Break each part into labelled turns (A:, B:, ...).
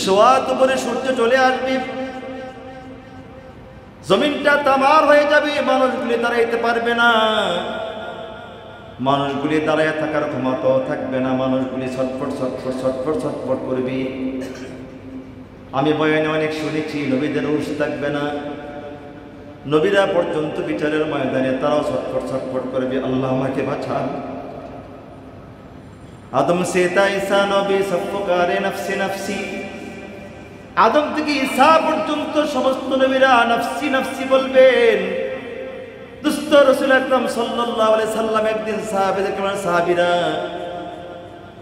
A: সোয়াত উপরে সূর্য চলে আসবে, জমিনটা তামার হয়ে যাবে, মানুষগুলি দাঁড়াইতে পারবে না, মানুষগুলি দাঁড়ায় থাকার ক্ষমতাও থাকবে না, মানুষগুলি ছটফট ছটফট ছটফট ছটফট করবে। আমি বয়ানে অনেক শুনেছি নবীদের হুঁশ থাকবে না, নবীরা পর্যন্ত বিচারের ময়দানে তারাও ছটফট ছটফট করবে, আল্লাহ আমাকে বাঁচান। আদম সে তা ঈসা নবী সব পুকারে নফসি নফসি, আদম থেকে ঈসা পর্যন্ত সমস্ত নবীরা নফসি নফসি বলবেন। দুস্থ রাসূল আকরাম সাল্লাল্লাহু আলাইহি সাল্লাম একদিন সাহাবীদেরকে বলেন, সাহাবীরা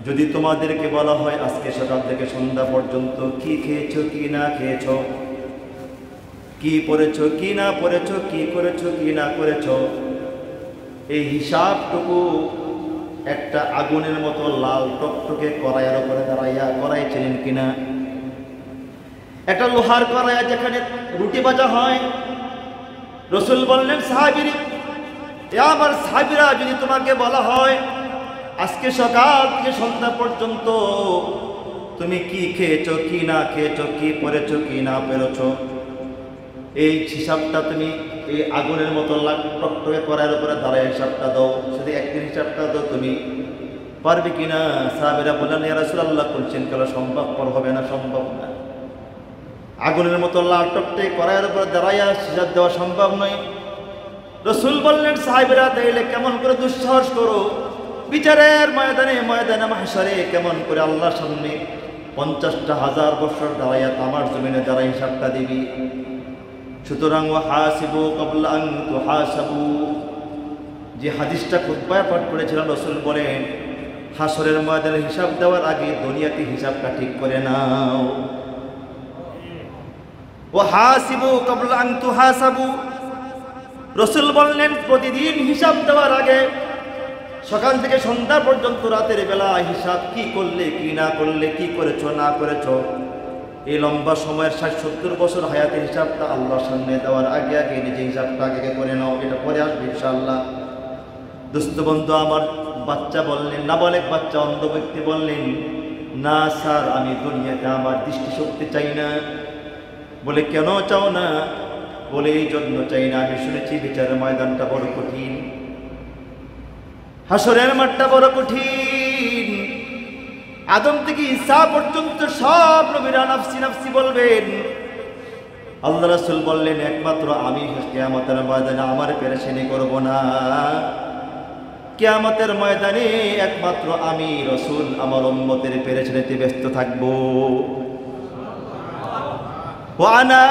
A: যদি তোমাদেরকে বলা হয় আজকে সকাল থেকে সন্ধ্যা পর্যন্ত কি খেয়েছো কি না খেয়েছো, কি পড়েছো কি না পড়েছো, কি করেছো কি না করেছো, এই হিসাবটুকু একটা আগুনের মতো লাল টকটকে কড়াইয়ের উপরে দাঁড়াইয়া, কড়াই ছিলেন কিনা, একটা লোহার কড়াইয়া যেখানে রুটি ভাজা হয়, রাসূল বললেন সাহাবীরা, এ আমার সাহাবীরা যদি তোমাকে বলা হয় আজকে সকাল থেকে সন্ধ্যা পর্যন্ত তুমি কি খেয়েছো কি না খেয়েছো, কি পড়েছো কি না পড়েছো, এই হিসাবটা তুমি এই আগুনের মতো লাল টকটকে কড়াইয়ের উপরে দাঁড়ায় হিসাবটা দাও, শুধু একদিন হিসাবটা দাও, তুমি পারবে কিনা? সাহাবীরা বললেন, ইয়া রাসূলুল্লাহ বলছেন কেন সম্ভবপর হবে না, সম্ভব না, আগুনের মতো লাল টকটকে কড়াইয়ের উপরে দাঁড়াইয়া হিসাব দেওয়া সম্ভব নয়। রাসূল বললেন, সাহাবীরা তাইলে কেমন করে দুঃসাহস করো, বিচারের ময়দানে, ময়দানে মাহশারে কেমন করে আল্লাহর সামনে 50,000 বছর দাঁড়াইয়া তামার জমিনে দাঁড়াই হিসাবটা দিবি। সুতরাং ওয়াহাসিবু ক্বাবলা আন তুহাসাবু, যে হাদিসটা খুতবায় পাঠ করেছিলেন রাসূল বলেন, হাসরের ময়দানে হিসাব দেওয়ার আগে দুনিয়াতে হিসাবটা ঠিক করে নাও। ওয়াহাসিবু ক্বাবলা আন তুহাসাবু, রাসূল বললেন প্রতিদিন হিসাব দেওয়ার আগে সকাল থেকে সন্ধ্যা পর্যন্ত রাতের বেলা হিসাব কি করলে কি না করলে, কি করেছো না করেছো, এই লম্বা সময়ের 60-70 বছর হায়াতের হিসাবটা আল্লাহর সামনে দেওয়ার আগে আগে নিজে হিসাবটা আগে করে নাও, এটা পরে আসবে ইনশাআল্লাহ। দোস্ত বন্ধু আমার বাচ্চা বললেন, নাবালেগ বাচ্চা অন্ধ ব্যক্তি বললেন, না স্যার আমি দুনিয়াতে আমার দৃষ্টিশক্তি চাই না। বলে কেন চাও না? বলে এই জন্য চাই না, আমি শুনেছি বিচারের ময়দানটা বড় কঠিন, হাসরের মাঠটা বড় কঠিন, আদম থেকে ঈসা পর্যন্ত সব নবীরা নাফসি নাফসি বলবেন। আল্লাহ রাসূল বললেন, একমাত্র আমি কিয়ামতের ময়দানে আমার পেরেশানি করব না, কিয়ামতের ময়দানে একমাত্র আমি রাসূল আমার উম্মতের পেরেশানিতে ব্যস্ত থাকব। ওয়ানা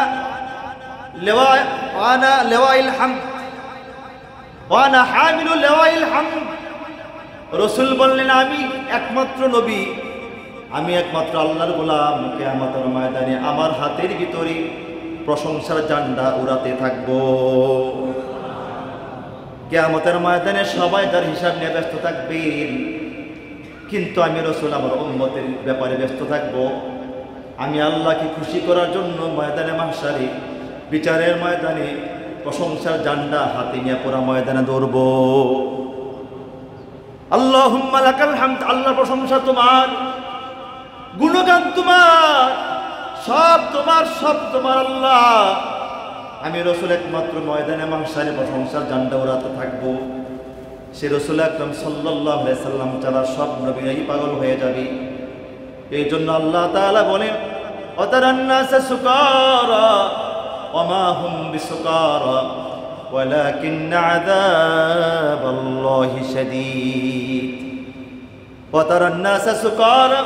A: লিওয়াইল হামদ ওয়ানা হামিলু লিওয়াইল হামদ, রাসূল বললেন আমি একমাত্র নবী, আমি একমাত্র আল্লাহর গোলাম, কিয়ামতের ময়দানে আমার হাতের ভিতরে প্রশংসার ঝান্ডা উড়াতে থাকব। কিয়ামতের ময়দানে সবাই তার হিসাব নিয়ে ব্যস্ত থাকবেন, কিন্তু আমি রাসূল আমার উম্মতের ব্যাপারে ব্যস্ত থাকব। আমি আল্লাহকে খুশি করার জন্য ময়দানে মাহশারে বিচারের ময়দানে প্রশংসার ঝান্ডা হাতে নিয়ে পুরা ময়দানে দৌড়ব। আল্লাহুম্মা লাকাল হামদ, আল্লাহ প্রশংসা তোমার, গুণগান তোমার, সব তোমার, সব তোমার আল্লাহ। আমি রাসূল একমাত্র ময়দানে মাহশারে প্রশংসার ঝান্ডা উড়াতে থাকবো। সে রাসূল আকরাম সাল্লাল্লাহু আলাইহি সাল্লাম ছাড়া সব নবীরাই পাগল হয়ে যাবে। এই জন্য আল্লাহ তাআলা বলেন, ওয়াতারান নাসা সুকারা ওয়ামা হুম বিসুকারা ওয়ালাকিন্না আযাবাল্লাহি শাদীদ। ওয়াতারান নাসা সুকারা,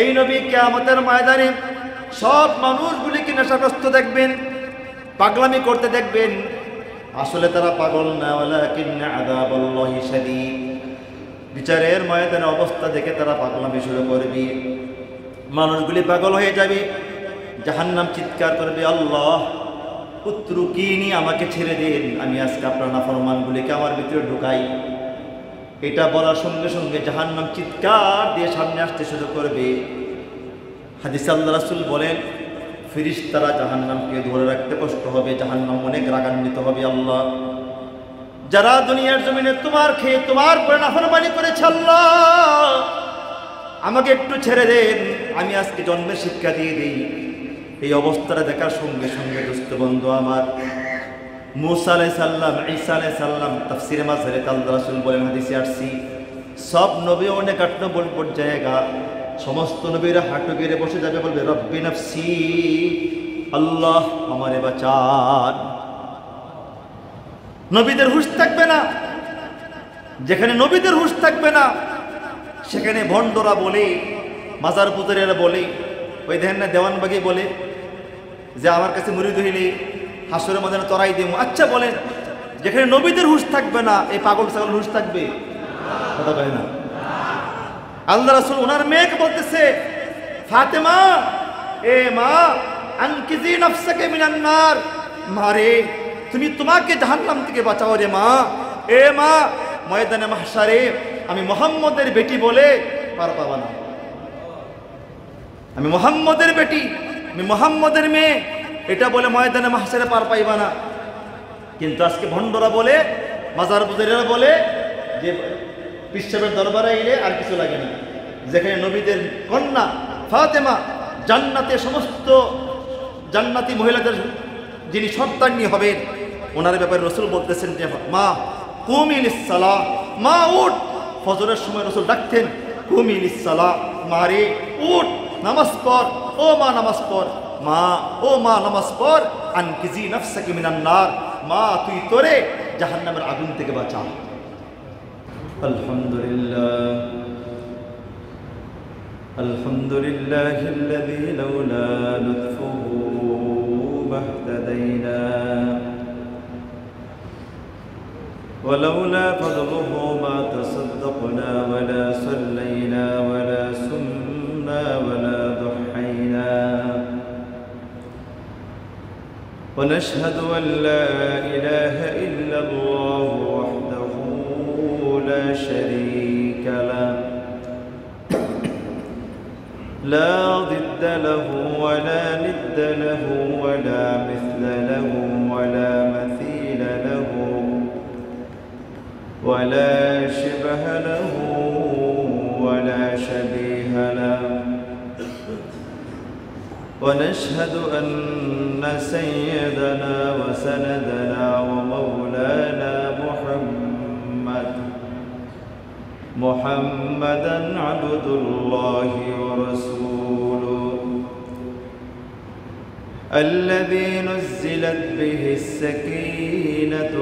A: এই নবী কিয়ামতের ময়দানে সব মানুষগুলিকে নেশাগ্রস্ত দেখবেন, পাগলামি করতে দেখবেন, আসলে তারা পাগল না, ওয়ালাকিন্না আযাবাল্লাহি শাদীদ। বিচারের ময়দানে অবস্থা দেখে তারা পাগলামি শুরু করবে, মানুষগুলি পাগল হয়ে যাবে, জাহান্নাম চিৎকার করবে, আল্লাহ উতরুকিনি, আমাকে ছেড়ে দিন, আমি আজকে আপনার নাফরমানগুলিকে আমার ভিতরে ঢুকাই। এটা বলার সঙ্গে সঙ্গে জাহান্নাম চিৎকার দিয়ে সামনে আসতে শুরু করবে। হাদিসে আল্লাহ রাসূল বলেন, ফেরেশতারা জাহান্নামকে ধরে রাখতে কষ্ট হবে, জাহান্নাম অনেক রাগান্বিত হবে, আল্লাহ যারা দুনিয়ার জমিনে তোমার খেয়ে তোমার পরে নাফরমানি করেছে, আল্লাহ আমাকে একটু ছেড়ে দেন, আমি আজকে জন্মের শিক্ষা দিয়ে দিই। এই অবস্থাটা দেখার সঙ্গে সঙ্গে দোস্ত বন্ধু আমার, মুসা আলাইহিস সালাম, ঈসা আলাইহিস সালাম, তাফসীরে মাঝহারে আল্লাহ রাসূল বলেন, হাদিসে আসছি, সব নবী অনেক 8 নম্বর জায়গা, সমস্ত নবীরা হাঁটু গেড়ে বসে যাবে, বলবে রব্বি নাফসি, আল্লাহ আমারে বাঁচান। নবীদের হুঁশ থাকবে না। যেখানে নবীদের হুঁশ থাকবে না সেখানে ভণ্ডরা বলে, মাজার পূজারীরা বলে, ওই দেখেন না দেওয়ানবাগি বলে যে আমার কাছে মুরিদ হইলে হাসরের ময়দানে তরাই দেবো। আচ্ছা বলেন, যেখানে নবীদের হুঁশ থাকবে না এই পাগল ছাগল হুঁশ থাকবে? কথা বলে না। আল্লাহ রাসূল ওনার মেয়েকে বলতেছে, ফাতেমা, এ মা, আনকিজি নাফসাকে মিনান নার, মারে তুমি তোমাকে জাহান্নাম থেকে বাঁচাও রে মা। এ মা, ময়দানে মাহশারে আমি মুহাম্মদের বেটি বলে পার পাবা না। আমি মুহাম্মদের বেটি, আমি মুহাম্মদের মেয়ে, এটা বলে ময়দানে মাহশারে পার পাইবা না। কিন্তু আজকে ভণ্ডরা বলে, মাজার পূজারীরা বলে যে বিশ্বের দরবারে এলে আর কিছু লাগে না। যেখানে নবীদের কন্যা ফাতেমা জান্নাতে সমস্ত জান্নাতি মহিলাদের যিনি সন্তানী হবেন, ওনার ব্যাপারে রাসূল বলতেছেন যে মা কুমি লিস-সালাহ, মা উঠ। ফজরের সময় রাসূল ডাকতেন, কুমি লিস-সালাহ, মারে উঠ, নামাজ পড়, ও মা নামাজ পড়, মা, ও মা নামাজ পড়, আনকিজি নাফসাকি মিনান নার, মা তুই তোরে জাহান্নামের আগুন থেকে বাঁচা। আলহামদুলিল্লাহ, আলহামদুলিল্লাহিল্লাযী লাউলা লুতফুহু মাহতাদাইনা ولولا فضله ما تصدقنا ولا صلينا ولا صمنا ولا ضحينا ونشهد أن لا إله إلا الله وحده لا شريك له لا ضد له ولا ند له ولا مثل له ولا مثيل له ولا شبه له ولا شبيه له ونشهد أن سيدنا وسندنا ومولانا محمدا عبد الله ورسوله الذي نزلت به السكينة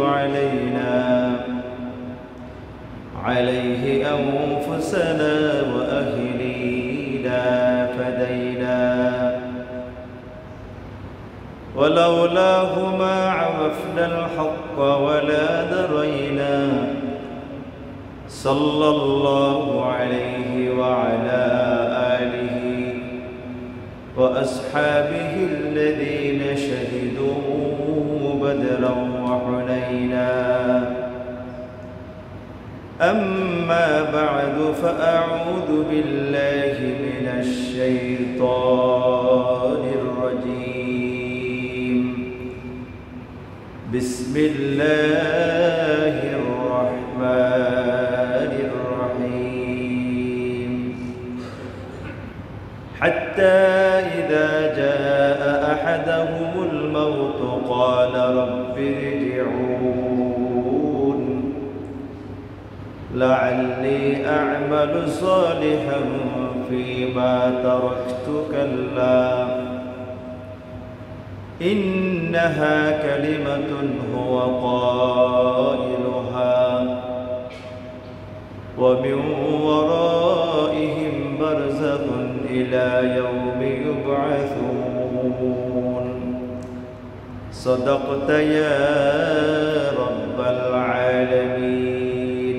A: عليه أنفسنا وأهلينا فدينا ولولاه ما عرفنا الحق ولا درينا صلى الله عليه وعلى آله وأصحابه الذين شهدوا بدرا وحنينا أما بعد فأعوذ بالله من الشيطان الرجيم بسم الله الرحمن الرحيم حتى إذا جاء أحدهم الموت قال رب ارجعون لعلي أعمل صالحا فيما تركت كلا إنها كلمة هو قائلها ومن ورائهم برزخ إلى يوم يبعثون صدقت يا رب العالمين.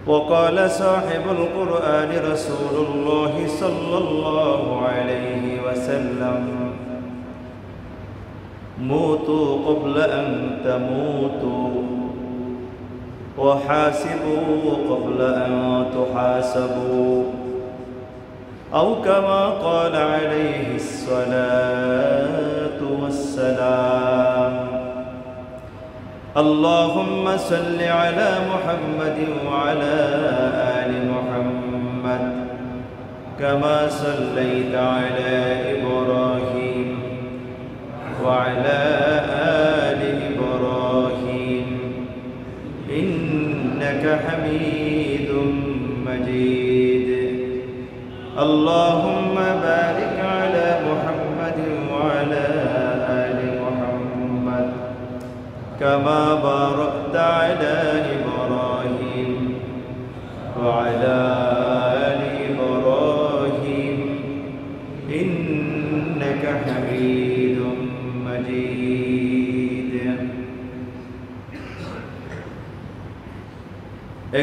A: وقال صاحب القرآن رسول الله صلى الله عليه وسلم موتوا قبل أن تموتوا وحاسبوا قبل أن تحاسبوا أو كما قال عليه الصلاة والسلام. اللهم صل على محمد وعلى آل محمد كما صليت على إبراهيم وعلى آل إبراهيم إنك حميد مجيد اللهم بارك على محمد وعلى آل محمد كما باركت على إبراهيم وعلى آل إبراهيم إنك حميد مجيد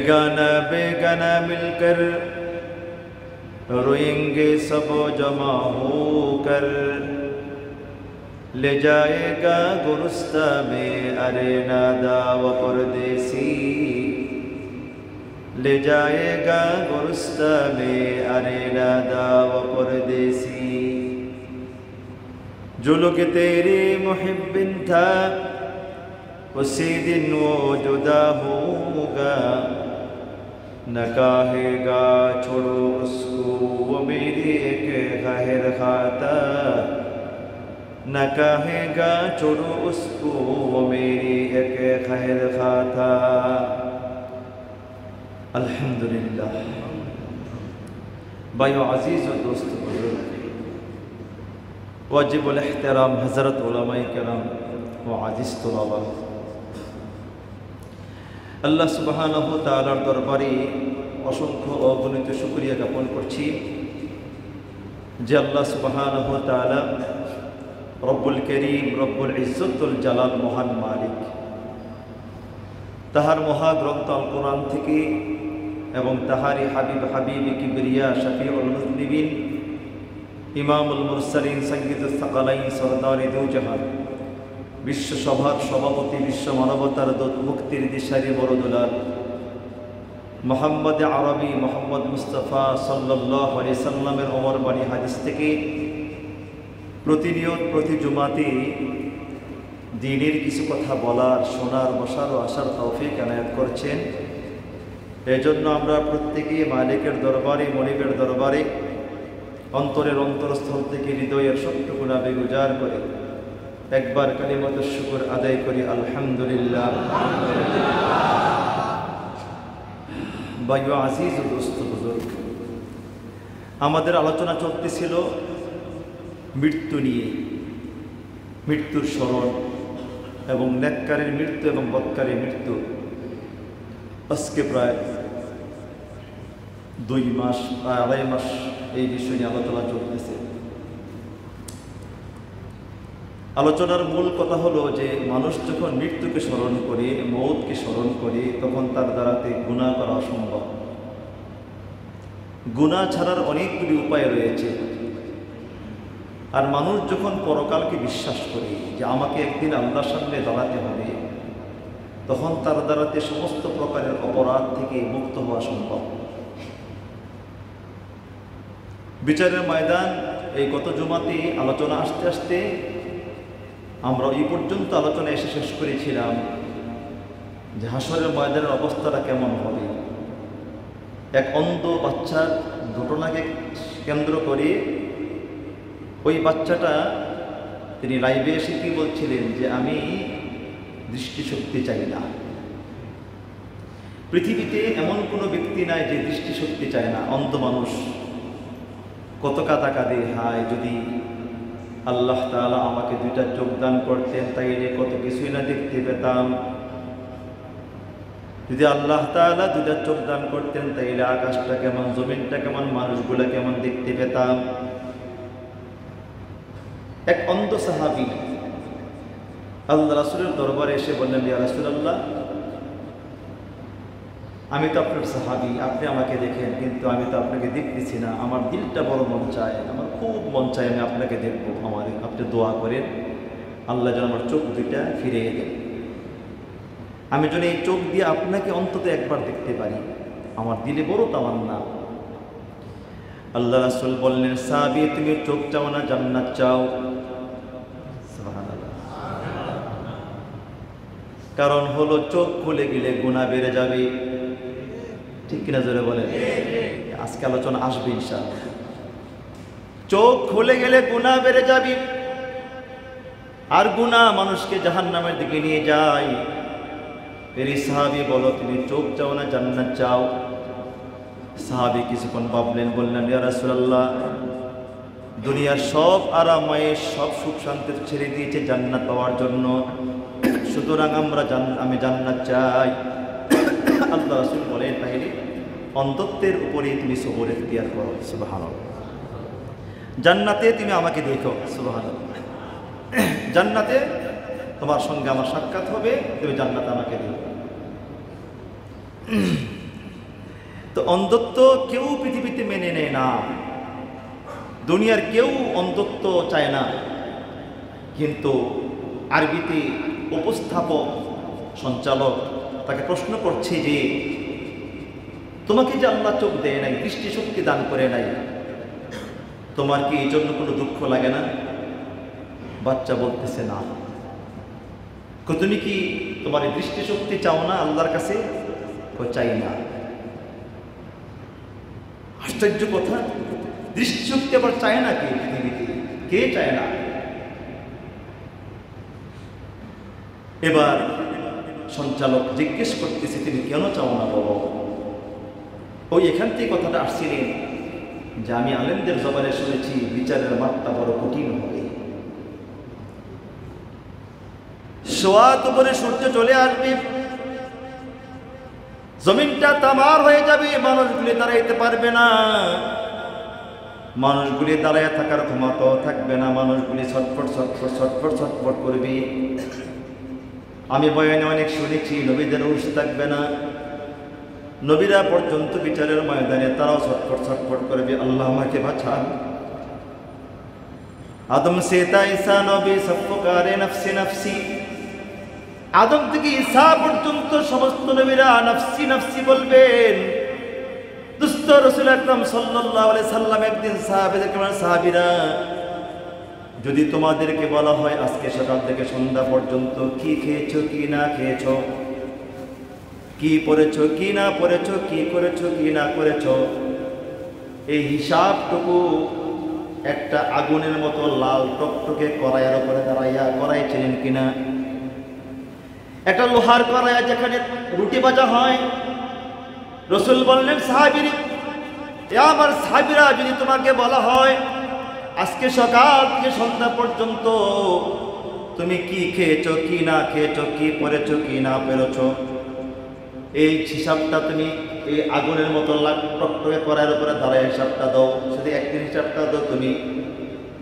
A: गाना बेगाना मिलकर रोएंगे सब जमा होकर ले जाएगा गुरुस्ता में अरे नादा व परदेसी ले जाएगा गुरुस्ता में अरे नादा व परदेसी जो लोग तेरे मुहिब्बिन था उसी दिन वो जुदा होगा न कहेगा छोड़ो उसको वो मेरी एक खैर खाता न कहेगा छोड़ो उसको वो मेरी एक खैर खाता अल्हम्दुलिल्लाह भाइयों अजीज़ और दोस्त बुजुर्ग वाजिबुल एहतराम हज़रत उलमाए किराम व आजिज़ तुलाबा আল্লাহ সুবহানাহু ওয়া তাআলার দরবারে অসংখ্য অগণিত শুকরিয়া জ্ঞাপন করছি যে আল্লাহ সুবহানাহু ওয়া তাআলা রব্বুল করিম রব্বুল ইজ্জতুল জালাল মহান মালিক তাহার মহাগ্রন্থ আল কোরআন থেকে এবং তাহারি হাবিব কিবরিয়া শফিউল মুজনিবিন ইমামুল মুরসালিন সাইয়্যিদুস সাকালাইন সরদারে দু জাহান বিশ্বসভার সভাপতি বিশ্ব মানবতার দূত মুক্তির দিশারি বড়দুলাল মোহাম্মদ আরবি মোহাম্মদ মুস্তাফা সাল্লাল্লাহু আলাইহি সাল্লামের ওমর বাণী হাদিস থেকে প্রতিনিয়ত প্রতি জুমাতে দ্বীনের কিছু কথা বলার শোনার বসার ও আসার তৌফিক এনায়েত করছেন। এজন্য আমরা প্রত্যেকেই মালিকের দরবারে মনিবের দরবারে অন্তরের অন্তরস্থল থেকে হৃদয়ের সবটুকু বেগুজার করে একবার কালিমাতুশ শুকর আদায় করি আলহামদুলিল্লাহ। ভাইও আজিজ ও দোস্ত বুজুর্গ, আমাদের আলোচনা চলতেছিল মৃত্যু নিয়ে, মৃত্যুর স্মরণ এবং নেককারের মৃত্যু এবং বদকারের মৃত্যু। আজকে প্রায় 2 মাস প্রায় 2.5 মাস এই বিষয় নিয়ে আলোচনা চলতেছে। আলোচনার মূল কথা হলো যে মানুষ যখন মৃত্যুকে স্মরণ করে, মৌতকে স্মরণ করে, তখন তার দ্বারাতে গুনাহ করা অসম্ভব। গুনাহ ছাড়ার অনেকগুলি উপায় রয়েছে। আর মানুষ যখন পরকালকে বিশ্বাস করে যে আমাকে একদিন আল্লাহর সামনে দাঁড়াতে হবে, তখন তার দ্বারাতে সমস্ত প্রকারের অপরাধ থেকে মুক্ত হওয়া সম্ভব। বিচারের ময়দান এই গত জুমাতে আলোচনা আসতে আসতে আমরা এই পর্যন্ত আলোচনা এসে শেষ করেছিলাম যে হাসরের ময়দানের অবস্থাটা কেমন হবে। এক অন্ধ বাচ্চার ঘটনাকে কেন্দ্র করে ওই বাচ্চাটা তিনি লাইভে এসে কি বলছিলেন যে আমি দৃষ্টিশক্তি চাই না। পৃথিবীতে এমন কোনো ব্যক্তি নাই যে দৃষ্টিশক্তি চায় না। অন্ধ মানুষ কত কাঁদা কাঁদে, হায় যদি আল্লাহ তাআলা আমাকে 2টা চোখ দান করতেন তাইলে কত কিছুই না দেখতে পেতাম। যদি আল্লাহ তাআলা 2টা চোখ দান করতেন তাইলে আকাশটা কেমন, জমিনটা কেমন, মানুষগুলা কেমন দেখতে পেতাম। এক অন্ধ সাহাবী আল্লাহ রাসূলের দরবারে এসে বললেন, ইয়া রাসূলুল্লাহ, আমি তো আপনার সাহাবী, আপনি আমাকে দেখেন, কিন্তু আমি তো আপনাকে দেখতেছি না। আমার দিলটা বড় মন চায়, আমার খুব মন চায় আমি আপনাকে দেখবো। আপনি দোয়া করেন আল্লাহ যেন আমার চোখ 2টা ফিরিয়ে দেন, আমি যেন এই চোখ দিয়ে আপনাকে অন্তত একবার দেখতে পারি। আমার দিলে বড় তামান্না। আল্লাহ রাসূল বললেন, সাহাবী তুমি চোখ চাও না জান্নাত চাও? সুবহানাল্লাহ। কারণ হলো চোখ খুলে গেলে গুনাহ বেড়ে যাবে, ঠিক কিনা জোরে বলেন? আজকে আলোচনা আসবে ইনশাআল্লাহ। চোখ খুলে গেলে গুনাহ বেড়ে যাবে, আর গুনাহ মানুষকে জাহান্নামের দিকে নিয়ে যায়। এর সাহাবী বলো, তুমি চোখ চাও না জান্নাত চাও? সাহাবী কিছুক্ষণ ভাবলেন, বললেন, ইয়া রাসূলুল্লাহ, দুনিয়ার সব আরামায়েশ, সব সুখ শান্তি ছেড়ে দিয়েছে জান্নাত পাওয়ার জন্য, সুতরাং আমি জান্নাত চাই। আল্লাহ রাসূল বলেন, তাহলে অন্তত্বের উপরে তুমি সবর ইখতিয়ার করো। সুবহানাল্লাহ। জান্নাতে তুমি আমাকে দেখো। সুবহানাল্লাহ। জান্নাতে তোমার সঙ্গে আমার সাক্ষাৎ হবে, তুমি জান্নাতে আমাকে দেখো। তো অন্ধত্ব কেউ পৃথিবীতে মেনে নেয় না, দুনিয়ার কেউ অন্ধত্ব চায় না। কিন্তু আরবিতে উপস্থাপক সঞ্চালক তাকে প্রশ্ন করছে যে, তোমাকে যে আল্লাহ চোখ দেয় নাই, দৃষ্টিশক্তি দান করে নাই, তোমার কি এই জন্য কোনো দুঃখ লাগে না? বাচ্চা বলতেছে না। তুমি কি তোমার এই দৃষ্টিশক্তি চাও না আল্লাহর কাছে? চাই না। আশ্চর্য কথা, দৃষ্টিশক্তি আবার চায় না কে পৃথিবীতে? কে চায় না? এবার সঞ্চালক জিজ্ঞেস করতেছে, তুমি কেন চাও না বলো? ওই এখান থেকে কথাটা আসছিলেন যে, আমি আলেমদের জবানে শুনেছি বিচারের মাত্রা বড় কঠিন হবে। সোয়াত উপরে সূর্য চলে আসবে, জমিনটা তামার হয়ে যাবে, মানুষগুলি দাঁড়াইতে পারবে না, মানুষগুলি দাঁড়ায় থাকার ক্ষমতাও থাকবে না, মানুষগুলি ছটফট ছটফট ছটফট ছটফট করবে। আমি বয়ানে অনেক শুনেছি, নবীদের হুঁশ থাকবে না, নবীরা পর্যন্ত বিচারের ময়দানে তারাও ছটফট ছটফট করবে। আল্লাহ আমাকে বাঁচান। আদম সে তা ঈসা নবী সব পুকারে নফসি নফসি। আদম থেকে ঈসা পর্যন্ত সমস্ত নবীরা নফসি নফসি বলবেন। দুস্থ রাসূল আকরাম সাল্লাল্লাহু আলাইহি সাল্লাম একদিন সাহাবীদেরকে বলেন, সাহাবীরা, যদি তোমাদেরকে বলা হয় আজকে সকাল থেকে সন্ধ্যা পর্যন্ত কি খেয়েছো কি না খেয়েছো, কি পড়েছো কি না পড়েছো, কি করেছো কি না করেছো, এই হিসাবটুকু একটা আগুনের মতো লাল টকটকে কড়াইয়ের উপরে দাঁড়াইয়া, কড়াই ছিলেন কিনা, একটা লোহার কড়াইয়া যেখানে রুটি ভাজা হয়। রাসূল বললেন, সাহাবীরা, আমার সাহাবীরা, যদি তোমাকে বলা হয় আজকে সকাল থেকে সন্ধ্যা পর্যন্ত তুমি কি খেয়েছো কি না খেয়েছো, কি পড়েছো কি না পড়েছো, এই হিসাবটা তুমি এই আগুনের মতো টকটকে কড়াইয়ের উপরে দাঁড়ায় হিসাবটা দাও, শুধু একদিন হিসাবটা দাও, তুমি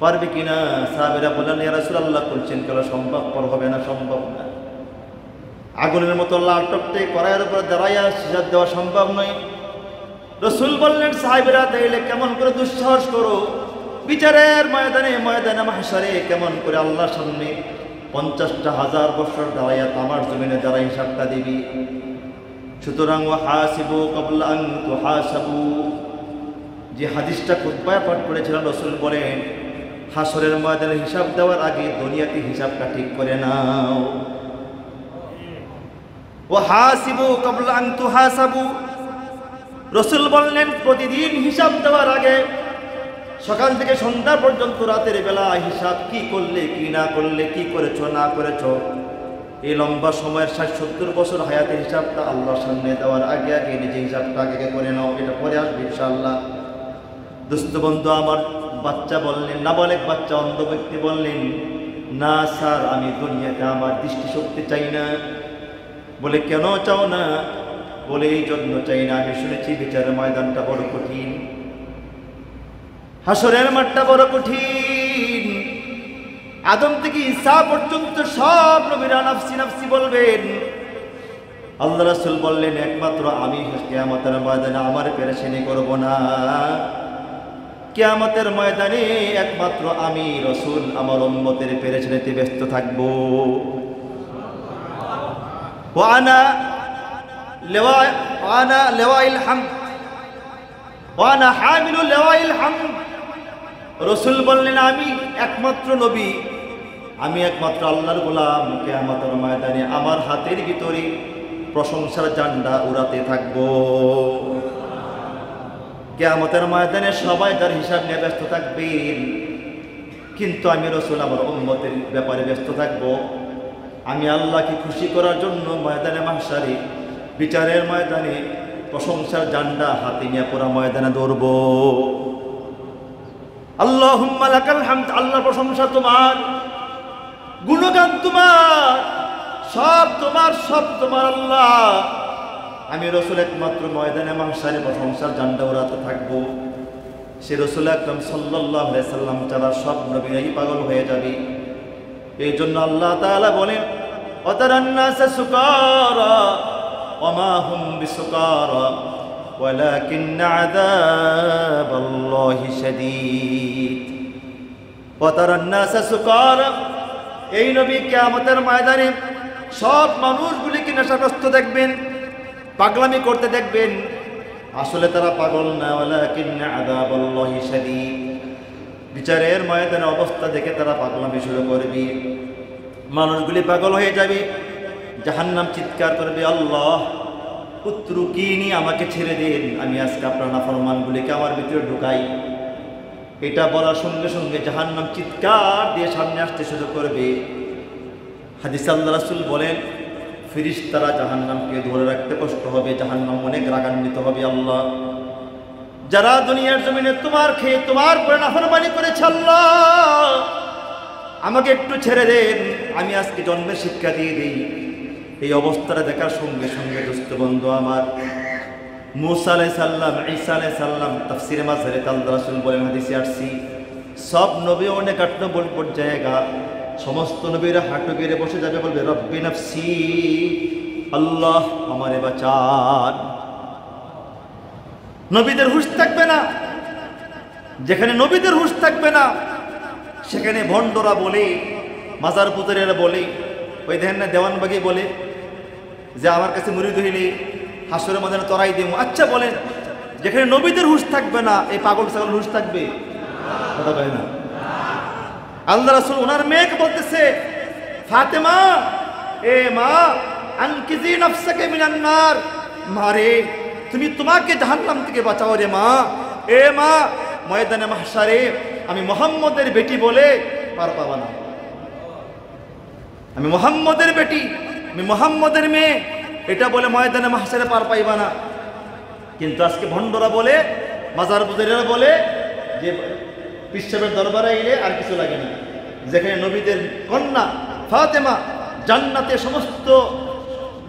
A: পারবে কিনা? সাহাবীরা বললেন, ইয়া রাসূলুল্লাহ, বলছেন কেন সম্ভবপর হবে না, সম্ভব না। আগুনের মতো লাল টকটকে কড়াইয়ের উপরে দাঁড়াইয়া হিসাব দেওয়া সম্ভব নয়। রাসূল বললেন, সাহাবীরা, তাইলে কেমন করে দুঃসাহস করো, বিচারের ময়দানে, ময়দানে মাহশারে কেমন করে আল্লাহর সামনে 50,000 বছর দাঁড়াইয়া তামার জমিনে যারা হিসাবটা দিবি। সুতরাং ওয়াহাসিবু ক্বাবলা আন তুহাসাবু, যে হাদিসটা খুতবায় পাঠ করেছিলেন, রাসূল বলেন, হাসরের ময়দানে হিসাব দেওয়ার আগে দুনিয়াতে হিসাবটা ঠিক করে নাও। ওয়াহাসিবু ক্বাবলা আন তুহাসাবু, রাসূল বললেন, প্রতিদিন হিসাব দেওয়ার আগে সকাল থেকে সন্ধ্যা পর্যন্ত রাতের বেলা হিসাব, কি করলে কি না করলে, কি করেছো না করেছো, এই লম্বা সময়ের 60-70 বছর হায়াতের হিসাবটা আল্লাহর সামনে দেওয়ার আগে আগে নিজে হিসাবটা আগে করে নাও, এটা পরে আসবে ইনশাআল্লাহ। দোস্ত বন্ধু আমার, বাচ্চা বললেন, নাবালেগ বাচ্চা অন্ধ ব্যক্তি বললেন, না স্যার, আমি দুনিয়াতে আমার দৃষ্টিশক্তি চাই না। বলে, কেন চাও না? বলে, এই জন্য চাই না, আমি শুনেছি বিচারের ময়দানটা বড় কঠিন, হাসরের মাঠটা বড় কঠিন। আদম থেকে ঈসা পর্যন্ত সব নবীরা নফসি নফসি বলবেন। আল্লাহ রাসূল বললেন, একমাত্র আমি কিয়ামতের ময়দানে আমার পেরেশানি করব না। কিয়ামতের ময়দানে একমাত্র আমি রাসূল আমার উম্মতের পেরেশানিতে ব্যস্ত থাকব। ওয়ানা লিওয়াইল হামদ ওয়ানা হামিলু লিওয়াইল হামদ। রাসূল বললেন, আমি একমাত্র নবী, আমি একমাত্র আল্লাহর গোলাম, কিয়ামতের ময়দানে আমার হাতের ভিতরে প্রশংসার ঝান্ডা উড়াতে থাকবো। কিয়ামতের ময়দানে সবাই তার হিসাব নিয়ে ব্যস্ত থাকবেন, কিন্তু আমি রাসূল আমার উম্মতের ব্যাপারে ব্যস্ত থাকব। আমি আল্লাহকে খুশি করার জন্য ময়দানে মাহশারে, বিচারের ময়দানে প্রশংসার জান্ডা হাতে নিয়ে পুরা ময়দানে দৌড়ব। আল্লাহুম্মা লাকাল হামদ, আল্লাহ প্রশংসা তোমার, গুণগান তোমার, সব তোমার, সব তোমার আল্লাহ। আমি রাসূল একমাত্র ময়দানে মাহশারে প্রশংসার জান্ডা ওড়াতে থাকবো। সে রাসূল আকরাম সাল্লাল্লাহু আলাইহি সাল্লাম ছাড়া সব নবীরাই পাগল হয়ে যাবে। এই জন্য আল্লাহ তাআলা বলেন, ওয়াতারান নাসা সুকারা ওয়া মা হুম বিসুকারা ওয়ালাকিন্না আযাবাল্লাহি শাদীদ। ওয়াতারান নাসা সুকারা, এই নবী কিয়ামতের ময়দানে সব মানুষগুলিকে নেশাগ্রস্ত দেখবেন, পাগলামি করতে দেখবেন। আসলে তারা পাগল না, ওয়ালাকিন্না আযাবাল্লাহি শাদীদ। বিচারের ময়দানে অবস্থা দেখে তারা পাগলামি শুরু করবে, মানুষগুলি পাগল হয়ে যাবে। জাহান্নাম চিৎকার করবে, আল্লাহ উত্রুকিনি, আমাকে ছেড়ে দিন, আমি আজকে আপনার নাফরমানগুলিকে আমার ভিতরে ঢুকাই। এটা বলার সঙ্গে সঙ্গে জাহান্নাম চিৎকার দিয়ে সামনে আসতে শুরু করবে। হাদিসে আল্লাহ রাসূল বলেন, ফেরেশতারা জাহান্নামকে ধরে রাখতে কষ্ট হবে, জাহান্নাম অনেক রাগান্বিত হবে। আল্লাহ, যারা দুনিয়ার জমিনে তোমার খেয়ে তোমার পরে নাফরমানি করেছে, আল্লাহ আমাকে একটু ছেড়ে দেন, আমি আজকে জন্মের শিক্ষা দিয়ে দিই। এই অবস্থাটা দেখার সঙ্গে সঙ্গে দোস্ত বন্ধু আমার, মুসা আলাইহিস সালাম, ঈসা আলাইহিস সালাম, তাফসীরে মাঝহারে আল্লাহ রাসূল বলেন, হাদিসে আসছে, সব নবী অনেক নম্বর জায়গা, সমস্ত নবীরা হাঁটু গেড়ে বসে যাবে, বলবে রব্বি নাফসি, আল্লাহ আমারে বাঁচান। নবীদের হুঁশ থাকবে না। যেখানে নবীদের হুঁশ থাকবে না সেখানে ভণ্ডরা বলে, মাজার পুজারীরা বলে, ওই দেখেন না দেওয়ানবাগি বলে যে আমার কাছে মুরিদ হইলে হাসরের ময়দানে তরাই দেব। আচ্ছা বলেন, যেখানে নবীদের হুঁশ থাকবে না এই পাগল ছাগল হুঁশ থাকবে? কথা কয় না। আল্লাহ রাসূল ওনার মেয়েকে বলতেছে, ফাতেমা, এ মা, আনকিজি নাফসাকে মিনান নার, মারে তুমি তোমাকে জাহান্নাম থেকে বাঁচাও রে মা। এ মা, ময়দানে মাহশারে আমি মুহাম্মদের বেটি বলে পার পাবা না। আমি মুহাম্মদের বেটি, আমি মুহাম্মদের মেয়ে, এটা বলে ময়দানে মাহশারে পার পাইবা না। কিন্তু আজকে ভণ্ডরা বলে, মাজার পুজারীরা বলে যে পিসাবের দরবারে এলে আর কিছু লাগে না। যেখানে নবীদের কন্যা ফাতেমা জান্নাতে সমস্ত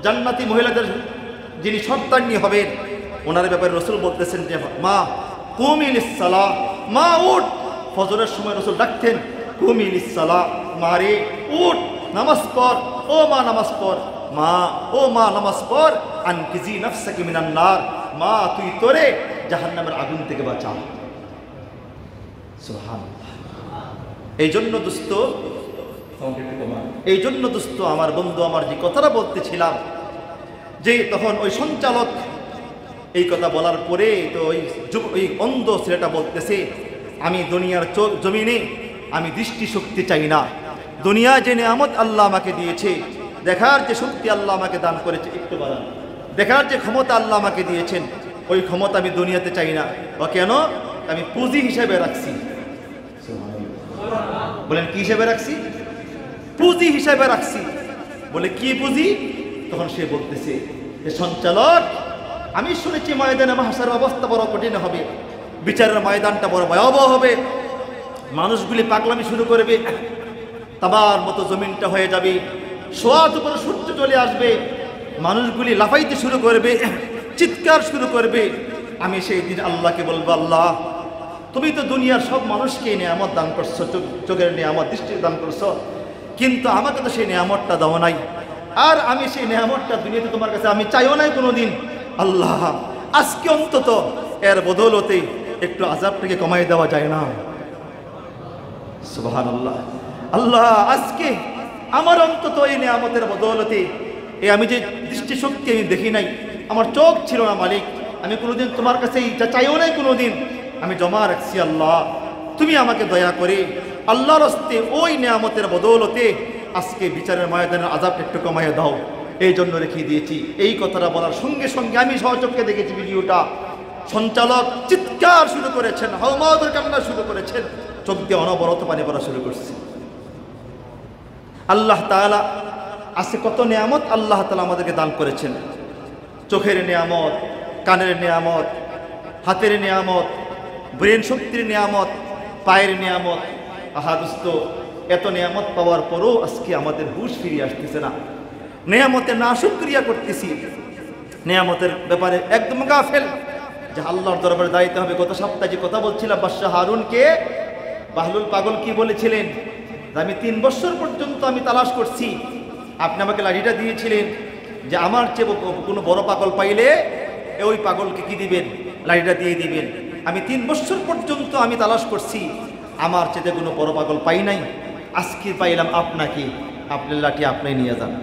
A: জান্নাতি মহিলাদের যিনি সন্তানই হবেন, ওনার ব্যাপারে রাসূল বলতেছেন যে মা কুমি লিস-সালাহ, মা উঠ। ফজরের সময় রাসূল ডাকতেন, কুমি লিস-সালাহ, মারে উঠ, নামাজ পড়, ও মা নামাজ পড়, মা, ও মা নামাজ পড়, আনকিজি নাফসাকি মিনান নার, মা তুই তোরে জাহান্নামের আগুন থেকে বাঁচা। সুবহানাল্লাহ। এই জন্য দোস্ত, এই জন্য দোস্ত আমার বন্ধু, আমার যে কথাটা বলতেছিলাম, যে তখন ওই সঞ্চালক এই কথা বলার পরে তো ওই অন্ধ ছেলেটা বলতেছে, আমি দুনিয়ার জমিনে আমি দৃষ্টিশক্তি চাই না, দুনিয়া যে নিয়ামত আল্লাহ আমাকে দিয়েছে, দেখার যে শক্তি আল্লাহ আমাকে দান করেছে, একটু বাড়ান, দেখার যে ক্ষমতা আল্লাহ আমাকে দিয়েছেন, ওই ক্ষমতা আমি দুনিয়াতে চাই না। ও কেন? আমি পুঁজি হিসেবে রাখছি। বলেন কি হিসেবে রাখছি? পুঁজি হিসেবে রাখছি। বলে কি পুঁজি? তখন সে বলতেছে, সঞ্চালক, আমি শুনেছি ময়দানে মাহশারের অবস্থা বড় কঠিন হবে, বিচারের ময়দানটা বড় ভয়াবহ হবে, মানুষগুলি পাগলামি শুরু করবে, তাবার মতো জমিনটা হয়ে যাবে, সোয়াদ উপরে সূর্য চলে আসবে, মানুষগুলি লাফাইতে শুরু করবে, চিৎকার শুরু করবে। আমি সেই দিন আল্লাহকে বলবো, আল্লাহ তুমি তো দুনিয়ার সব মানুষকে নিয়ামত দান করছো, চোখের নিয়ামত, দৃষ্টির দান করছো, কিন্তু আমাকে তো সেই নিয়ামতটা দাও নাই, আর আমি সেই নিয়ামতটা দুনিয়াতে তোমার কাছে আমি চাইও নাই কোনোদিন। আল্লাহ আজকে অন্তত এর বদৌলতে একটু আযাবটাকে কমাই দেওয়া যায় না? সুবহানাল্লাহ। আল্লাহ আজকে আমার অন্তত এই নিয়ামতের বদৌলতে, এই আমি যে দৃষ্টিশক্তি আমি দেখি নাই, আমার চোখ ছিল না মালিক, আমি কোনোদিন তোমার কাছে এটা চাইও নাই কোনোদিন, আমি জমা রাখছি। আল্লাহ তুমি আমাকে দয়া করে আল্লাহর হস্তে ওই নিয়ামতের বদৌলতে আজকে বিচারের ময়দানের আযাবটা একটু কমাইয়া দাও, এই জন্য রেখে দিয়েছি। এই কথাটা বলার সঙ্গে সঙ্গে আমি সহচক্ষে দেখেছি ভিডিওটা, সঞ্চালক চিৎকার চিৎকার শুরু করেছেন, হাউমাউদের কান্না শুরু করেছেন, চোখ দিয়ে অনবরত পানি পড়া শুরু করছে। আল্লাহ তাআলা আজকে কত নিয়ামত আল্লাহ তাআলা আমাদেরকে দান করেছেন। চোখের নিয়ামত, কানের নিয়ামত, হাতের নিয়ামত, ব্রেন শক্তির নিয়ামত, পায়ের নিয়ামত। আহা দোস্ত, এত নিয়ামত পাওয়ার পরও আজকে আমাদের হুঁশ ফিরিয়ে আসতেছে না। নিয়ামতের নাশুকরিয়া করতেছি, নিয়ামতের ব্যাপারে একদম গাফেল, যে আল্লাহর দরবারে দাঁড়াইতে হবে। গত সপ্তাহে যে কথা বলছিলাম বাদশাহ হারুনকে বাহলুল পাগল কি বলেছিলেন, আমি 3 বছর পর্যন্ত আমি তালাশ করছি, আপনি আমাকে লাঠিটা দিয়েছিলেন যে আমার চেয়ে কোনো বড় পাগল পাইলে ওই পাগলকে কি দিবেন, লাঠিটা দিয়ে দিবেন। আমি 3 বছর পর্যন্ত আমি তালাশ করছি, আমার চেয়ে কোনো বড় পাগল পাই নাই, আজকে পাইলাম আপনাকে, আপনার লাঠি আপনি নিয়ে যান।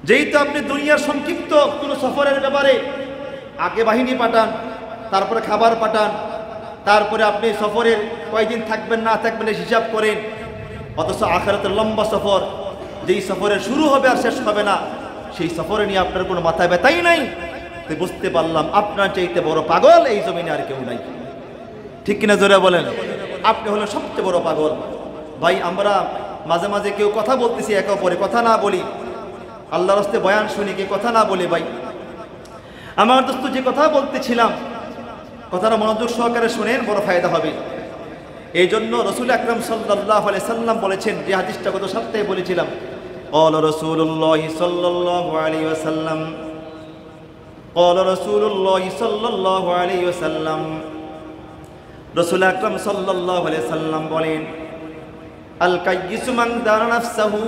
A: যেহেতু আপনি দুনিয়ার সংক্ষিপ্ত কোনো সফরের ব্যাপারে আগে বাহিনী পাঠান, তারপরে খাবার পাঠান, তারপরে আপনি সফরের কয়দিন থাকবেন না থাকবেন হিসাব করেন, অথচ আখিরাতের লম্বা সফর, যেই সফরের শুরু হবে আর শেষ হবে না, সেই সফরে নিয়ে আপনার কোনো মাথা ব্যথাই নাই। তো বুঝতে পারলাম আপনার চাইতে বড় পাগল এই জমিনে আর কেউ নাই। ঠিক কিনা জোরে বলেন? আপনি হলেন সবচেয়ে বড় পাগল। ভাই, আমরা মাঝে মাঝে কেউ কথা বলতেছি, একে অপরে কথা না বলি, আল্লাহর রাস্তায় বয়ান শুনি, কে কথা না বলি। ভাই আমার দোস্ত, যে কথা বলতেছিলাম, কথাটা মনোযোগ সহকারে শুনেন, বড় ফায়দা হবে। এই জন্য রাসূল আকরাম সাল্লাল্লাহু আলাইহি সাল্লাম বলেছেন, যে হাদিসটা গত সপ্তাহে বলেছিলাম, ক্বালা রাসূলুল্লাহ সাল্লাল্লাহু আলাইহি ওয়াসাল্লাম, ক্বালা রাসূলুল্লাহ সাল্লাল্লাহু আলাইহি ওয়াসাল্লাম, রাসূল আকরাম সাল্লাল্লাহু আলাইহি সাল্লাম বলেন, আল কায়্যিসু মান দারা নাফসাহু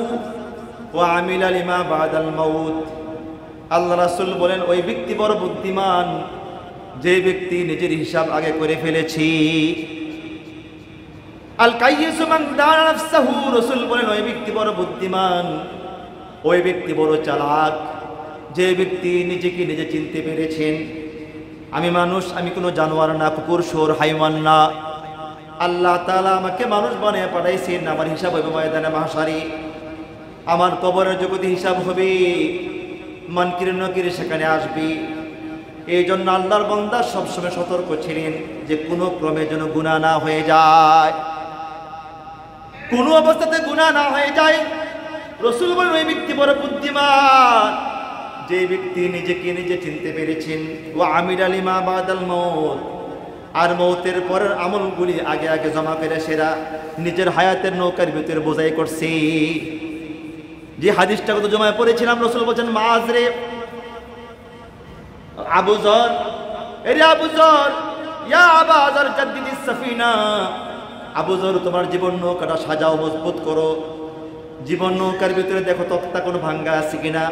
A: ওয়া আমিলা লিমা বাদাল মাউত। আল্লাহ রাসূল বলেন, ওই ব্যক্তি বড় বুদ্ধিমান যে ব্যক্তি নিজের হিসাব আগে করে ফেলেছি। আল কায়্যিসু মান দারা নাফসাহু, রাসূল বলেন ওই ব্যক্তি বড় বুদ্ধিমান, ওই ব্যক্তি বড় চালাক যে ব্যক্তি নিজেকে নিজে চিনতে পেরেছেন, আমি মানুষ, আমি কোনো জানোয়ার না, কুকুর শুয়োর হাইওয়ান না। আল্লাহ তাআলা আমাকে মানুষ বানিয়ে পাঠাইছেন, আমার হিসাব হবে ময়দানে মাহশারে, আমার কবরের জগতে হিসাব হবে, মুনকির নাকির সেখানে আসবে। এই জন্য আল্লাহর বান্দা সবসময় সতর্ক ছিলেন যে কোনো ক্রমে যেন গুনাহ না হয়ে যায়, কোনো অবস্থাতে গুনাহ না হয়ে যায়। রাসূল বলেন ওই ব্যক্তি বড় বুদ্ধিমান যে ব্যক্তি নিজেকে নিজে চিনতে পেরেছেন, ওয়া আমিলা লিমা বাদাল মাউত, আর মৌতের পরের আমলগুলি আগে আগে জমা করে সেরা নিজের হায়াতের নৌকার ভিতরে বোঝাই করছে। যে হাদিসটা কত জমায় পড়েছিলাম, রাসূল বলেন, মাযরে আবু যর, এরে আবু যর, ইয়া আবা যর জাদ্দিদিস সাফিনা, আবু যর তোমার জীবন নৌকাটা সাজাও, মজবুত করো। জীবন নৌকার ভিতরে দেখো তক্তা কোনো ভাঙ্গা আছে কিনা,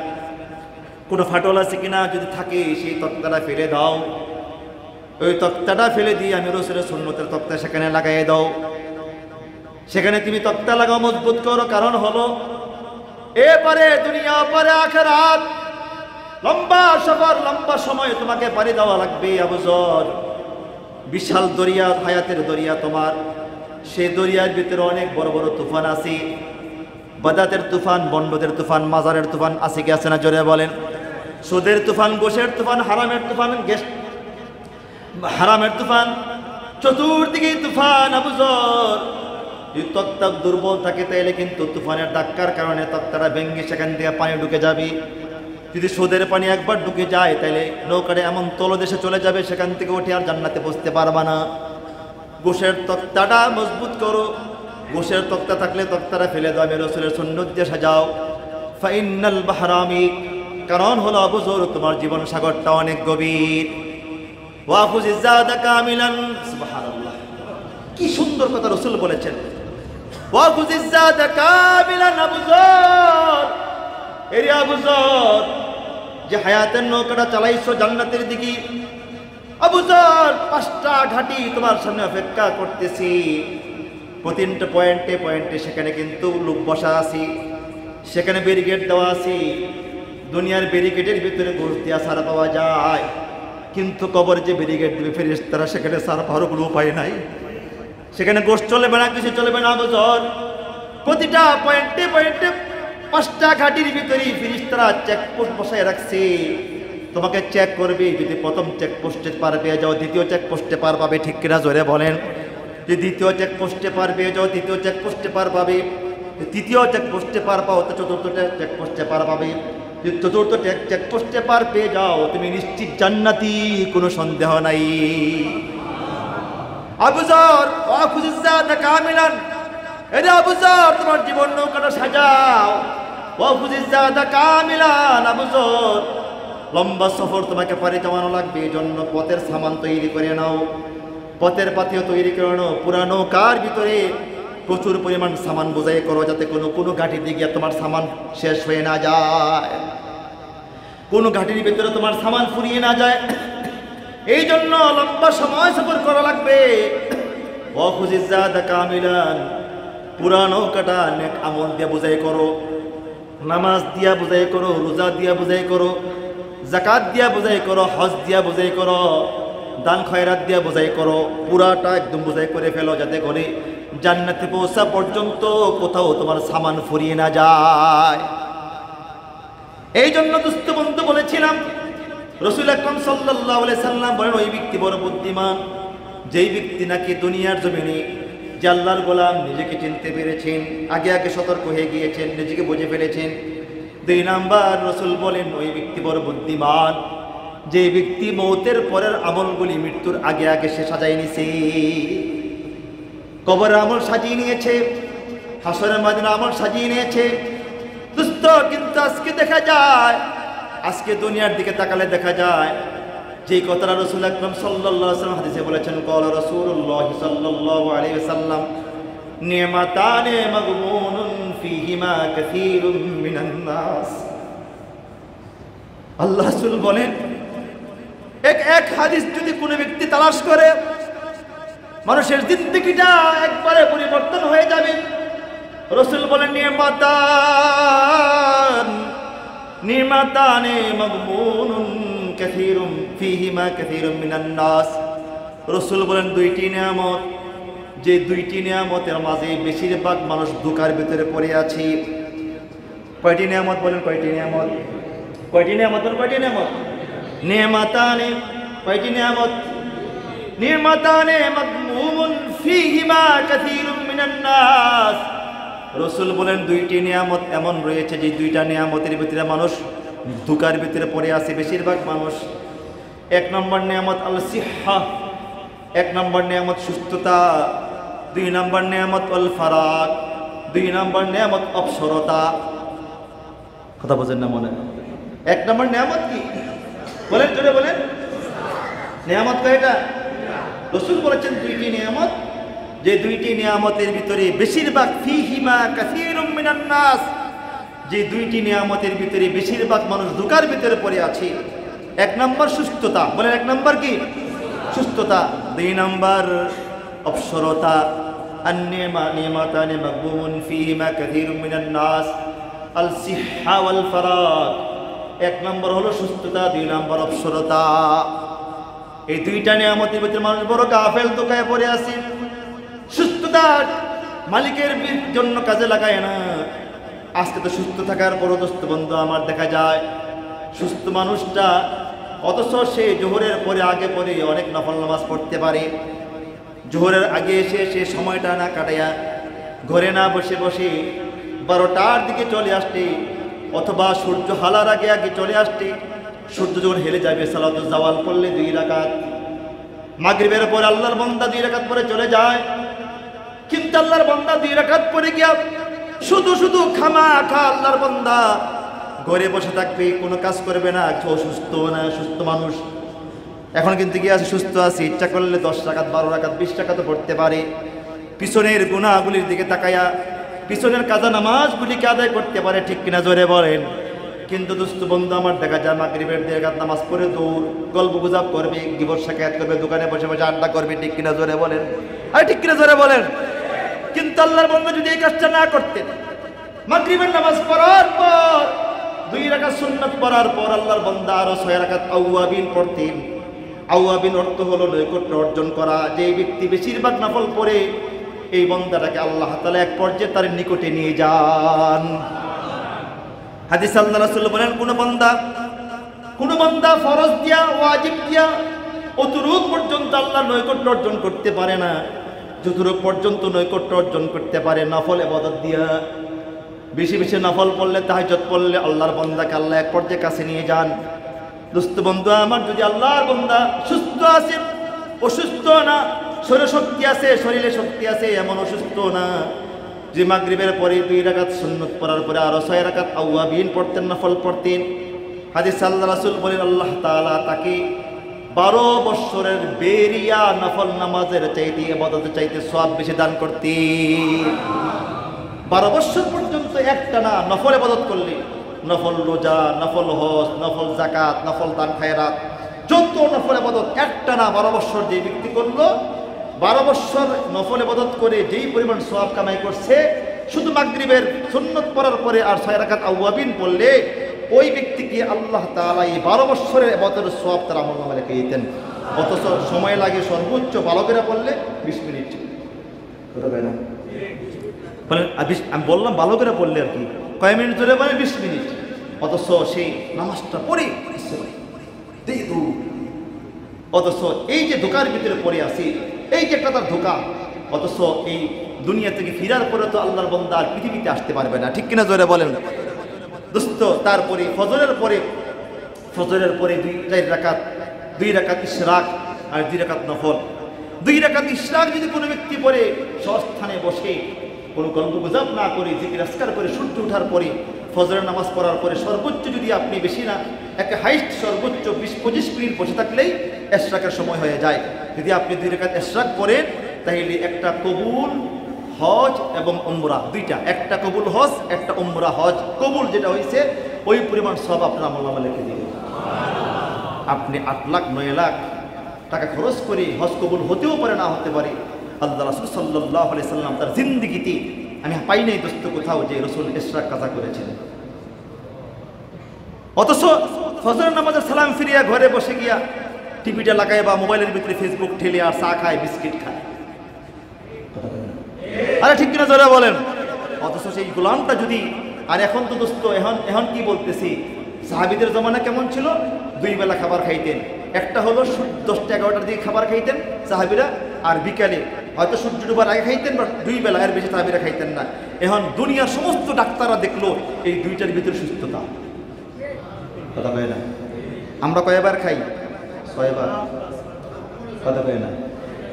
A: কোনো ফাটল আছে কিনা, যদি থাকে সেই তক্তাটা ফেলে দাও। ওই তক্তাটা ফেলে দিয়ে আমি রাসূলের সুন্নতের তক্তা সেখানে লাগাই দাও, সেখানে তুমি তক্তা লাগাও, মজবুত করো। কারণ হলো এপারে দুনিয়া পরে আখিরাত, লম্বা সফর, লম্বা সময় তোমাকে পাড়ি দেওয়া লাগবে। আবু যর, বিশাল দরিয়া, হায়াতের দরিয়া তোমার, সেই দরিয়ার ভিতরে অনেক বড় বড় তুফান আছে, বাদাতের তুফান, বন্ডদের তুফান, মাজারের তুফান আছে কি আছে না জোরে বলেন? সুদের তুফান, ঘোষের তুফান, হারামের তুফান, হারামের তুফান, চতুর্দিকে তুফান। আবু যর, যদি তক্তা দুর্বল থাকে তাইলে কিন্তু তুফানের ধাক্কার কারণে তক্তাটা ভেঙে সেখান থেকে পানি ঢুকে যাবে। যদি সুদের পানি একবার ঢুকে যায় তাহলে নৌকাটা এমন তলদেশে চলে যাবে, সেখান থেকে উঠে আর জান্নাতে পৌঁছতে পারবা না। ঘোষের তক্তাটা মজবুত করো, ঘোষের তক্তা থাকলে তক্তাটা ফেলে দাও, আমি রাসূলের সুন্নাত দিয়ে সাজাও। ফাইন্নাল বাহরা আমিক, কারণ হলো আবু যর তোমার জীবন সাগরটা অনেক গভীর। ওয়া খুযিজ যাদা কামিলান, সুবহানাল্লাহ, কি সুন্দর কথা রাসূল বলেছেন। ওয়া খুযিজ যাদা কামিলান, আবু যর, এরে আবু যর, যে হায়াতের নৌকাটা চালাইছো জান্নাতের দিকে, আবু যর 5টা ঘাটি তোমার সামনে অপেক্ষা করতেছি, প্রতিটা পয়েন্টে পয়েন্টে সেখানে কিন্তু লোক বসা আছে, সেখানে ব্যারিকেড দেওয়া আছে। দুনিয়ার ব্যারিকেডের ভিতরে ঘুষ দিয়া সারা পাওয়া যায়, কিন্তু কবর যে ব্যারিকেড দেবে ফেরেশতারা, সেখানে সারা পাওয়ার কোনো উপায় নাই, সেখানে গোশ চলবে না, কিছু চলবে না। আবু যর, প্রতিটা পয়েন্টে পয়েন্টে 5টা ঘাটির ভিতরে ফেরেশতারা চেকপোস্ট বসায় রাখছে, তোমাকে চেক করবে, যদি প্রথম চেকপোস্টে পার পেয়ে যাও দ্বিতীয় চেকপোস্টে পার পাবে, ঠিক কিনা জোরে বলেন। যদি দ্বিতীয় চেকপোস্টে পার পেয়ে যাও তৃতীয় চেকপোস্টে পার পাবে, তৃতীয় চেকপোস্টে পার পাও তো চতুর্থ চেকপোস্টে পার পাবে, যদি চতুর্থ চেকপোস্টে পার পেয়ে যাও তুমি নিশ্চিত জান্নাতি, কোনো সন্দেহ নাই। আবু যর ওয়াফুজিজ্জাদা কামিলান, এরে আবু যর তোমার জীবন নৌকাটা সাজাও। ওয়াফুজিজ্জাদা কামিলান, আবু যর লম্বা সফর তোমাকে পাড়ি জমানো লাগবে, এই জন্য পথের সামান তৈরি করে নাও, পথের পাতিও তৈরি করে নাও। পুরা নৌকার ভিতরে প্রচুর পরিমাণ সামান বোঝাই করো, যাতে কোনো ঘাটিতে গিয়ে তোমার সামান শেষ হয়ে না যায়, কোনো ঘাটির ভিতরে তোমার সামান ফুরিয়ে না যায়। এই জন্য লম্বা সময় সফর করা লাগবে। ওয়াফুজিজ্জাদা কামিলান, পুরা নৌকাটা নেক আমল দিয়ে বোঝাই করো, নামাজ দিয়া বোঝাই করো, রোজা দিয়া বোঝাই করো, যাকাত দিয়া বোঝাই করো, হজ দিয়া বোঝাই করো, দান খয়রাত দিয়া বোঝাই করো, পুরাটা একদম বোঝাই করে ফেলো, যাতে করে জান্নাতে পৌঁছা পর্যন্ত কোথাও তোমার সামান ফুরিয়ে না যায়। এই জন্য দুস্থ বন্ধু বলেছিলাম, রাসূল আকরাম সাল্লাল্লাহু আলাইহি সাল্লাম বলেন, ওই ব্যক্তি বড় বুদ্ধিমান যেই ব্যক্তি নাকি দুনিয়ার জমিনে যে আল্লাহর গোলাম নিজেকে চিনতে পেরেছেন, আগে আগে সতর্ক হয়ে গিয়েছেন, নিজেকে বুঝে ফেলেছেন। দুই নাম্বার রাসূল বলেন, ওই ব্যক্তি বড় বুদ্ধিমান যে ব্যক্তি মৌতের পরের আমলগুলি মৃত্যুর আগে আগে সে সাজাই নিছে, কবরের আমল সাজিয়ে নিয়েছে, হাসরের ময়দানে আমল সাজিয়ে নিয়েছে। দোস্ত কিন্তু আজকে দেখা যায়, আজকে দুনিয়ার দিকে তাকালে দেখা যায় যে কথাটা রাসূল আকরাম সাল্লাল্লাহু আলাইহি ওয়াসাল্লাম হাদিসে বলেছেন, ক্বালা রাসূলুল্লাহ সাল্লাল্লাহু আলাইহি ওয়াসাল্লাম নি'মাতানে মাগবুনুন ফীহিমা কাসীরুম মিনান নাস। আল্লাহ রাসূল বলেন, এক হাদিস যদি কোনো ব্যক্তি তালাশ করে, মানুষের জিন্দেগিটা একবারে পরিবর্তন হয়ে যাবে। রাসূল বলেন, নি'মাতানে মাগবুনুন কাসীরুম ফীহিমা কাসীরুম মিনান নাস। রাসূল বলেন, দুইটি নিয়ামত, যে দুইটি নিয়ামতের মাঝে বেশিরভাগ মানুষ ধোঁকার ভিতরে পড়ে আছে। কয়টি নিয়ামত বলেন? কয়টি নিয়ামত? কয়টি নিয়ামত বলেন? কয়টি নিয়ামত? নি'মাতানে, কয়টি নিয়ামত? নি'মাতানে মাগবুনুন ফীহিমা কাসীরুম মিনান নাস। রাসূল বলেন, দুইটি নিয়ামত এমন রয়েছে যে দুইটা নিয়ামতের ভিতরে মানুষ ধোঁকার ভিতরে পড়ে আছে বেশিরভাগ মানুষ। এক নম্বর নিয়ামত আল সিহ্হা, এক নম্বর নিয়ামত সুস্থতা, দুই নম্বর নিয়ামত আল ফারাগ, দুই নম্বর নিয়ামত অবসরতা। কথা বোঝেন না মনে? এক নম্বর নিয়ামত কি বলেন, জোরে বলেন। নিয়ামত কয়টা? রাসূল বলেছেন দুইটি নিয়ামত, যে দুইটি নিয়ামতের ভিতরে বেশিরভাগ ফীহিমা কাসীরুম মিনান নাস, যে দুইটি নিয়ামতের ভিতরে বেশিরভাগ মানুষ ধোঁকার ভিতরে পড়ে আছে। এক নম্বর সুস্থতা, বলেন এক নম্বর কি? সুস্থতা। দুই নম্বর অবসরতা। নি'মাতানে মাগবুনুন ফীহিমা কাসীরুম মিনান নাস আল সিহ্হা ওয়াল ফারাগ। এক নম্বর হলো সুস্থতা, দুই নম্বর অবসরতা। এই দুইটা নিয়ামতের ভিতরে মানুষ বড় গাফেল, ধোঁকায় পড়ে আছে। সুস্থতা মালিকের জন্য কাজে লাগায় না। আজকে তো সুস্থ থাকার বড় দোস্ত বন্ধু আমার দেখা যায় সুস্থ মানুষটা, অথচ সে জোহরের পরে আগে পরে অনেক নফল নামাজ পড়তে পারে। জোহরের আগে এসে সে সময়টা না কাটাইয়া ঘরে না বসে বসে 12টার দিকে চলে আসতে, অথবা সূর্য হালার আগে আগে চলে আসতে, সূর্য যখন হেলে যাবে সালাতুল জাওয়াল পড়লে 2 রাকাত, মাগরিবের পরে আল্লাহর বান্দা 2 রাকাত পরে চলে যায়। কিন্তু আল্লাহর বান্দা 2 রাকাত পরে গিয়া শুধু খামাখা আল্লাহর বান্দা ঘরে বসে থাকবে, কোনো কাজ করবে না, অসুস্থ না, সুস্থ মানুষ। এখন কিন্তু কি আছে, সুস্থ আছে, ইচ্ছা করলে 10 রাকাত 12 রাকাত 20 রাকাত পড়তে পারে। পিছনের গুনাহগুলির দিকে তাকায়া পিছনের কাজা নামাজগুলিকে আদায় করতে পারে, ঠিক কিনা জোরে বলেন। কিন্তু দোস্ত বন্ধু আমার দেখা যায় মাগরিবের 2 রাকাত নামাজ পড়ে দূর গল্প গুজব করবে, গিবত শাকায়াত করবে, দোকানে বসে বসে আড্ডা করবে, ঠিক কিনা জোরে বলেন। আর ঠিক কিনা জোরে বলেন। কিন্তু আল্লাহর বান্দা যদি এই কাজটা না করতেন, মাগরিবের নামাজ পড়ার পর 2 রাকাত সুন্নাত পড়ার পর আল্লাহর বান্দা আরো 6 রাকাত আওয়াবিন পড়তেন। আওয়াবিন অর্থ হলো নৈকট্য অর্জন করা। যে ব্যক্তি বেশিরভাগ নফল পড়ে, এই বান্দাটাকে আল্লাহ তাআলা এক পর্যায়ে তার নিকটে নিয়ে যান। হাদিস আল্লাহ রাসূল বলেন, কোন বান্দা কোন বান্দা ফরজ দিয়া ওয়াজিব দিয়া অতটুক পর্যন্ত আল্লাহর নৈকট্য অর্জন করতে পারে না যতটুক পর্যন্ত নৈকট্য অর্জন করতে পারে নফল ইবাদত দিয়া। বেশি বেশি নফল পড়লে, তাহাজ্জুদ পড়লে আল্লাহর বান্দাকে আল্লাহ এক পর্যায়ে কাছে নিয়ে যান। দোস্ত বন্ধু আমার, যদি আল্লাহর বান্দা সুস্থ আছে, অসুস্থ না, শরীরে শক্তি আছে, শরীরে শক্তি আছে, এমন অসুস্থ না যে মাগরিবের পরে 2 রাকাত সুন্নত পড়ার পরে আরো 6 রাকাত আওয়াবিন পড়তেন, নফল পড়তেন। হাদিস আল্লাহ রাসূল বলেন আল্লাহ তাআলা তাকে 12 বছরের বেরিয়া নফল নামাজের চাইতে, ইবাদতের চাইতে সওয়াব বেশি দান করতেন। 12 বছর পর্যন্ত একটানা নফল ইবাদত করলে, নফল রোজা, নফল হজ, নফল যাকাত, নফল দান খায়রাত, যত নফল ইবাদত একটানা 12 বছর যে ব্যক্তি করলো, 12 বছর নফল ইবাদত করে যেই পরিমাণ সওয়াব কামাই করছে, শুধু মাগরিবের সুন্নত পড়ার পরে আর 6 রাকাত আওয়াবিন পড়লে ওই ব্যক্তিকে আল্লাহ তাআলা এই 12 বছরের ইবাদতের সওয়াব তার আমলনামায় লিখে দিতেন। অথচ সময় লাগে সর্বোচ্চ ভালো করে পড়লে 20 মিনিট। কথা বলেন না? আমি বললাম ভালো করে পড়লে আর কি, কয় মিনিট ধরে মানে 20 মিনিট। অথচ সেই নামাজটা পড়ে অথচ এই যে ধোকার ভিতরে পড়ে আসি, এই যে একটা তার ধোকা, অথচ এই দুনিয়া থেকে ফিরার পরে তো আল্লাহর বান্দা আর পৃথিবীতে আসতে পারবে না, ঠিক কিনা জোরে বলেন দোস্ত। তারপরে ফজরের পরে 2 রাকাত ইশরাক আর 2 রাকাত নফল। 2 রাকাত ইশরাক যদি কোনো ব্যক্তি পড়ে স্বস্থানে বসে কোনো গল্প গুজব না করে জিকির আজকার করে সূর্য ওঠার পরে ফজরের নামাজ পড়ার পরে সর্বোচ্চ যদি আপনি বেশি না একটা হাইস্ট সর্বোচ্চ 20-25 মিনিট বসে থাকলেই ইশরাকের সময় হয়ে যায়। যদি আপনি 2 রাকাত ইশরাক করেন তাহলে একটা কবুল হজ এবং উমরা, দুইটা, একটা কবুল হজ, একটা উমরা হজ। কবুল যেটা হয়েছে ওই পরিমাণ সব আপনার আমলনামায় লিখে দিবেন। আপনি 8 লাখ 9 লাখ টাকা খরচ করে হজ কবুল হতেও পারে, না হতে পারে। আল্লাহ রাসূল সাল্লাল্লাহু আলাইহি সাল্লাম তার জিন্দেগিতে আমি পাই নাই দোস্ত কোথাও যে রাসূল ইশরাক কাজা করেছেন। অথচ ফজরের নামাজের সালাম ফিরিয়া ঘরে বসে গিয়া টিভিটা লাগায় বা মোবাইলের ভিতরে ফেসবুক ঠেলে আর চা খায়, বিস্কিট খায়। আরে ঠিক কিনা জোরে বলেন? অথচ সেই গোলামটা যদি, আর এখন তো দোস্ত এখন কি বলতেছি, সাহাবীদের জমানা কেমন ছিল? 2 বেলা খাবার খাইতেন। একটা হলো 10টা-11টার দিকে খাবার খাইতেন সাহাবীরা, আর বিকালে হয়তো সূর্য ডুবার আগে খাইতেন, বা 2 বেলা, এর বেশি সাহাবীরা খাইতেন না। এখন দুনিয়ার সমস্ত ডাক্তাররা দেখলো এই 2টার ভিতরে সুস্থতা। কথা কয় না? আমরা কয়বার খাই? 6 বার। কথা কয় না?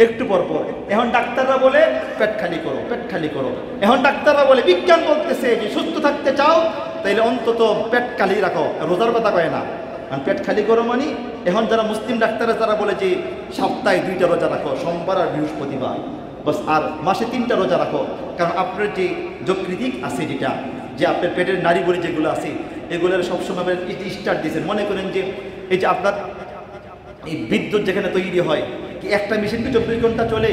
A: একটু পর পর। এখন ডাক্তাররা বলে পেট খালি করো, পেট খালি করো। এখন ডাক্তাররা বলে, বিজ্ঞান বলতেছে যে সুস্থ থাকতে চাও তাইলে অন্তত পেট খালি রাখো, রোজার কথা কয় না। কারণ পেট খালি করো মানে, এখন যারা মুসলিম ডাক্তাররা তারা বলে যে সপ্তাহে 2টা রোজা রাখো, সোমবার আর বৃহস্পতিবার, বাস, আর মাসে 3টা রোজা রাখো। কারণ আপনার যে যকৃতিক আছে, যেটা যে আপনার পেটের নাড়িভুঁড়ি যেগুলো আছে, এগুলোর সবসময় স্টার্ট দিয়েছেন। মনে করেন যে এই যে আপনার এই বিদ্যুৎ যেখানে তৈরি হয়, কি একটা মেশিন কি 24 ঘন্টা চলে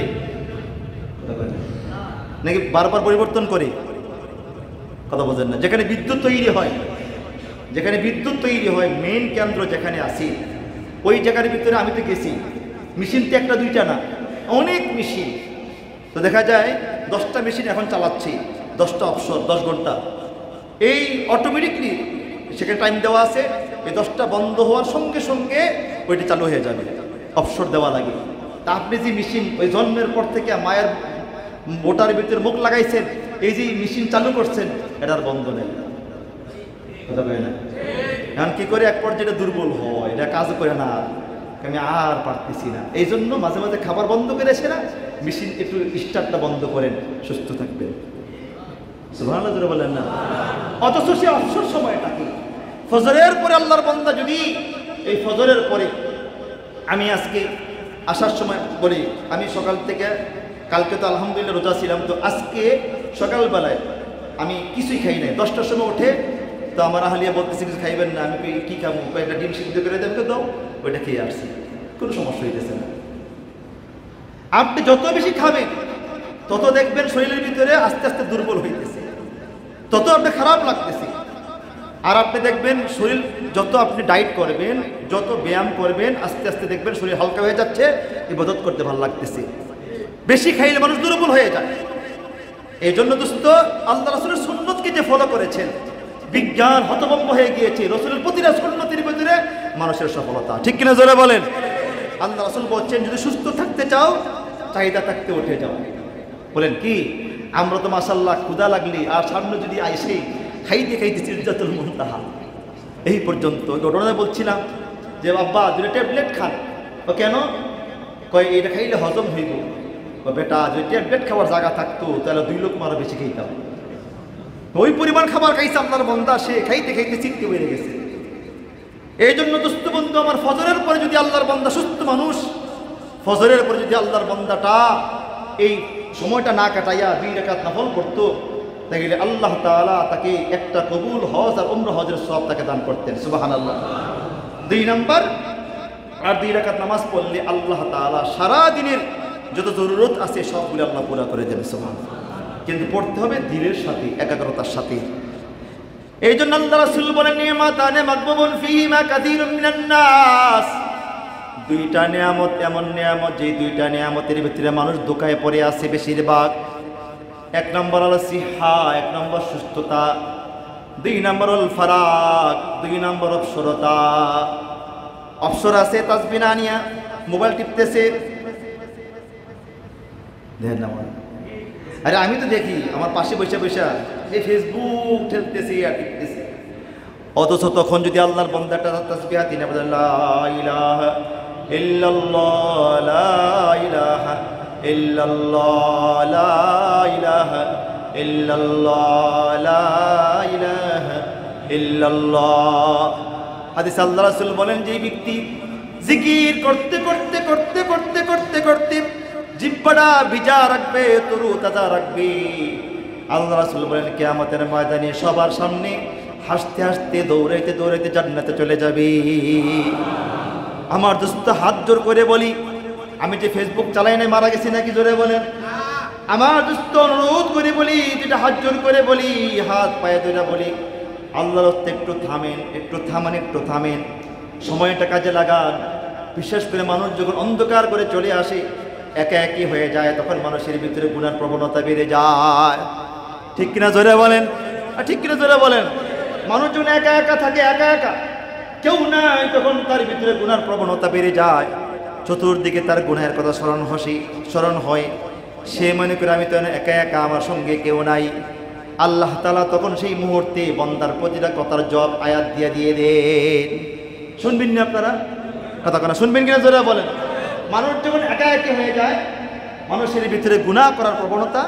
A: নাকি বারবার পরিবর্তন করে? কথা বোঝেন না? যেখানে বিদ্যুৎ তৈরি হয় মেইন কেন্দ্র যেখানে আছে, ওই জায়গার ভিতরে আমি তো গেছি, মেশিন তো 1-2টা না, অনেক মেশিন। তো দেখা যায় 10টা মেশিন এখন চালাচ্ছি, 10টা অবসর, 10 ঘন্টা। এই অটোমেটিকলি সেখানে টাইম দেওয়া আছে, এই 10টা বন্ধ হওয়ার সঙ্গে সঙ্গে ওইটা চালু হয়ে যাবে, অবসর দেওয়া লাগে। তা আপনি যে মেশিন ওই জন্মের পর থেকে মায়ের মোটার ভিতরে মুখ লাগাইছেন, এই যে মেশিন চালু করছেন, এটার বন্ধ নেই। কথা বলে না? এখন কি করে এক পর্যায়ে দুর্বল হয়, এটা কাজ করে না, আমি আর পারতেছি না। এই জন্য মাঝে মাঝে খাবার বন্ধ করে এসে না মেশিন একটু স্টার্টটা বন্ধ করেন, সুস্থ থাকবেন। সুবহানাল্লাহ জোরে বলেন না? অথচ সে অবসর সময়টাকে ফজরের পরে আল্লাহর বান্দা যদি এই ফজরের পরে, আমি আজকে আসার সময় বলি, আমি সকাল থেকে, কালকে তো আলহামদুলিল্লাহ রোজা ছিলাম, তো আজকে সকালবেলায় আমি কিছুই খাই নাই। 10টার সময় উঠে তো আমার আহলিয়া বলতেছি কিছু খাইবেন না, আমি কি খাবো, কয়েকটা ডিম সিদ্ধ করে দেবো, দাও, ওইটা খেয়ে আসছি, কোনো সমস্যা হইতেছে না। আপনি যত বেশি খাবেন তত দেখবেন শরীরের ভিতরে আস্তে আস্তে দুর্বল হইতেছে, তত আপনি খারাপ লাগতেছে। আর আপনি দেখবেন শরীর যত আপনি ডায়েট করবেন, যত ব্যায়াম করবেন, আস্তে আস্তে দেখবেন শরীর হালকা হয়ে যাচ্ছে, ইবাদত করতে ভালো লাগতেছে। বেশি খাইলে মানুষ দুর্বল হয়ে যায়। এই জন্য দোস্ত, আল্লাহ রাসূলের সুন্নতকে যে ফলো করেছেন, বিজ্ঞান হতভম্ব হয়ে গিয়েছে, রসুলের প্রতিটা সুন্নতির ভিতরে মানুষের সফলতা। ঠিক কিনা জোরে বলেন? আল্লাহ রাসূল বলছেন যদি সুস্থ থাকতে চাও চাহিদা থাকতে উঠে যাও। বলেন কি? আমরা তো মাশাআল্লাহ ক্ষুধা লাগলি আর সামনে যদি আইসে খাইতে খাইতে সিদরাতুল মুনতাহা এই পর্যন্ত। ঘটনা বলছিলাম যে আব্বা দুটো ট্যাবলেট খান। ও কেন? কয় এটা খাইলে হজম হইব। বেটা যদি ট্যাবলেট খাওয়ার জায়গা থাকতো তাহলে 2 লোক মারা বেশি খাইতাম। ওই পরিমাণ খাবার খাইছে আপনার বন্দা, সে খাইতে খাইতে চিত্তে বেড়ে গেছে। এই জন্য দোস্ত বন্ধু আমার, ফজরের পরে যদি আল্লাহর বান্দা সুস্থ মানুষ, ফজরের পরে যদি আল্লাহর বান্দাটা এই সময়টা না কাটাইয়া 2 রাকাত নফল করতো, তাহলে আল্লাহ তাআলা তাকে একটা কবুল হজ আর উমরা হজের সওয়াব তাকে দান করতেন। সুবহানাল্লাহ। 2 নাম্বার, আর 2 রাকাত নামাজ পড়লে আল্লাহ তাআলা সারা দিনের যত জরুরত আছে সবগুলো আল্লাহ পুরা করে দেবে। সুবহানাল্লাহ। কিন্তু পড়তে হবে দিলের সাথে, একাগ্রতার সাথে। এই জন্য আল্লাহ রাসূল বলেন নিয়ামাতানে মাগবুবুন ফীহিমা কাসীরুম মিনান নাস। 2টা নিয়ামত এমন নিয়ামত যে 2টা নিয়ামতের ভিতরে মানুষ ধোঁকায় পড়ে আছে বেশিরভাগ। 1 নম্বর হলো সিহা, 1 নম্বর সুস্থতা। 2 নম্বর হল ফারাক, 2 নম্বর অবসরতা। অবসর আছে তাসবিহ না নিয়া মোবাইল টিপতেছে। দেখেন না, আরে আমি তো দেখি আমার পাশে বসে বসে এই ফেসবুক ঠেলতেছি আর টিপতেছি। অথচ তখন যদি আল্লাহর বান্দাটা তাসবিহ দিনে বলে লা ইলাহা ইল্লাল্লাহ, লা ইলাহা ইল্লাল্লাহ, লা ইলাহা ইল্লাল্লাহ, লা ইলাহা ইল্লাল্লাহ। হাদিস আল্লাহ রাসূল বলেন যে ব্যক্তি জিকির করতে করতে করতে করতে করতে করতে জিহ্বাটা ভিজা রাখবে, তরু তাজা রাখবে, আল্লাহ রাসূল বলেন কিয়ামতের ময়দানে সবার সামনে হাসতে হাসতে দৌড়াইতে দৌড়াইতে জান্নাতে চলে যাবে। আমার দোস্ত হাত জোর করে বলি, আমি যে ফেসবুক চালাই নাই মারা গেছি নাকি? জোরে বলেন। আমার দোস্ত অনুরোধ করে বলি, যেটা হাত জোর করে বলি, হাত পায়ে ধরে বলি, আল্লাহর রাস্তায় একটু থামেন, একটু থামান, একটু থামেন, সময়টা কাজে লাগান। বিশেষ করে মানুষ যখন অন্ধকার করে চলে আসে, একা একই হয়ে যায়, তখন মানুষের ভিতরে গুনার প্রবণতা বেড়ে যায়। ঠিক কিনা জোরে বলেন? ঠিক কিনা জোরে বলেন? মানুষ যখন একা একা থাকে, একা একা কেউ নাই, তখন তার ভিতরে গুনার প্রবণতা বেড়ে যায়। চতুর্দিকে তার গুনাহের কথা স্মরণ হয়। সে মনে করে আমি তো একা একা, আমার সঙ্গে কেউ নাই। আল্লাহ তাআলা তখন সেই মুহূর্তে বান্দার প্রতিটা কথার জবাব আয়াত দিয়ে দেন। শুনবেন না আপনারা? কথা কথা শুনবেন কিনা জোরে বলেন? মানুষ যখন একা একই হয়ে যায়, মানুষের ভিতরে গুনাহ করার প্রবণতা,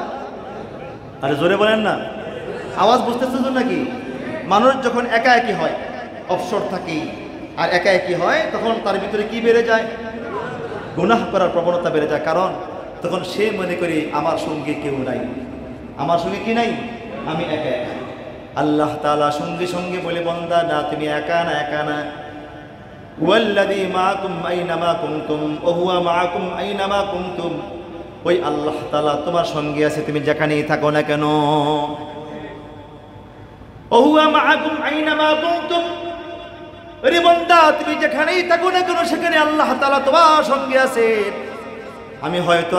A: আরে জোরে বলেন না, আওয়াজ বুঝতেছেন নাকি? মানুষ যখন একা একই হয়, অবসর থাকে আর একা একই হয়, তখন তার ভিতরে কি বেড়ে যায়? গুনাহ করার প্রবণতা বেড়ে যায়। কারণ তখন সে মনে করে আমার সঙ্গে কেউ নাই, আমার সঙ্গে কি নাই, আমি একা একা। আল্লাহ তাআলা সঙ্গে সঙ্গে বলে, বান্দা না, তুমি একা না, একা না। হুয়াল্লাযী মাআকুম আইনামা কুনতুম ওয়া হুয়া মাআকুম আইনামা কুনতুম। ওই আল্লাহ তাআলা তোমার সঙ্গে আছে তুমি যেখানেই থাকো না কেন। ওয়া হুয়া মাআকুম আইনামা কুনতুম। আরে বান্দা, তুমি যেখানেই থাকো না কেন সেখানে আল্লাহ তাআলা তোমার সঙ্গে আছে। আমি হয়তো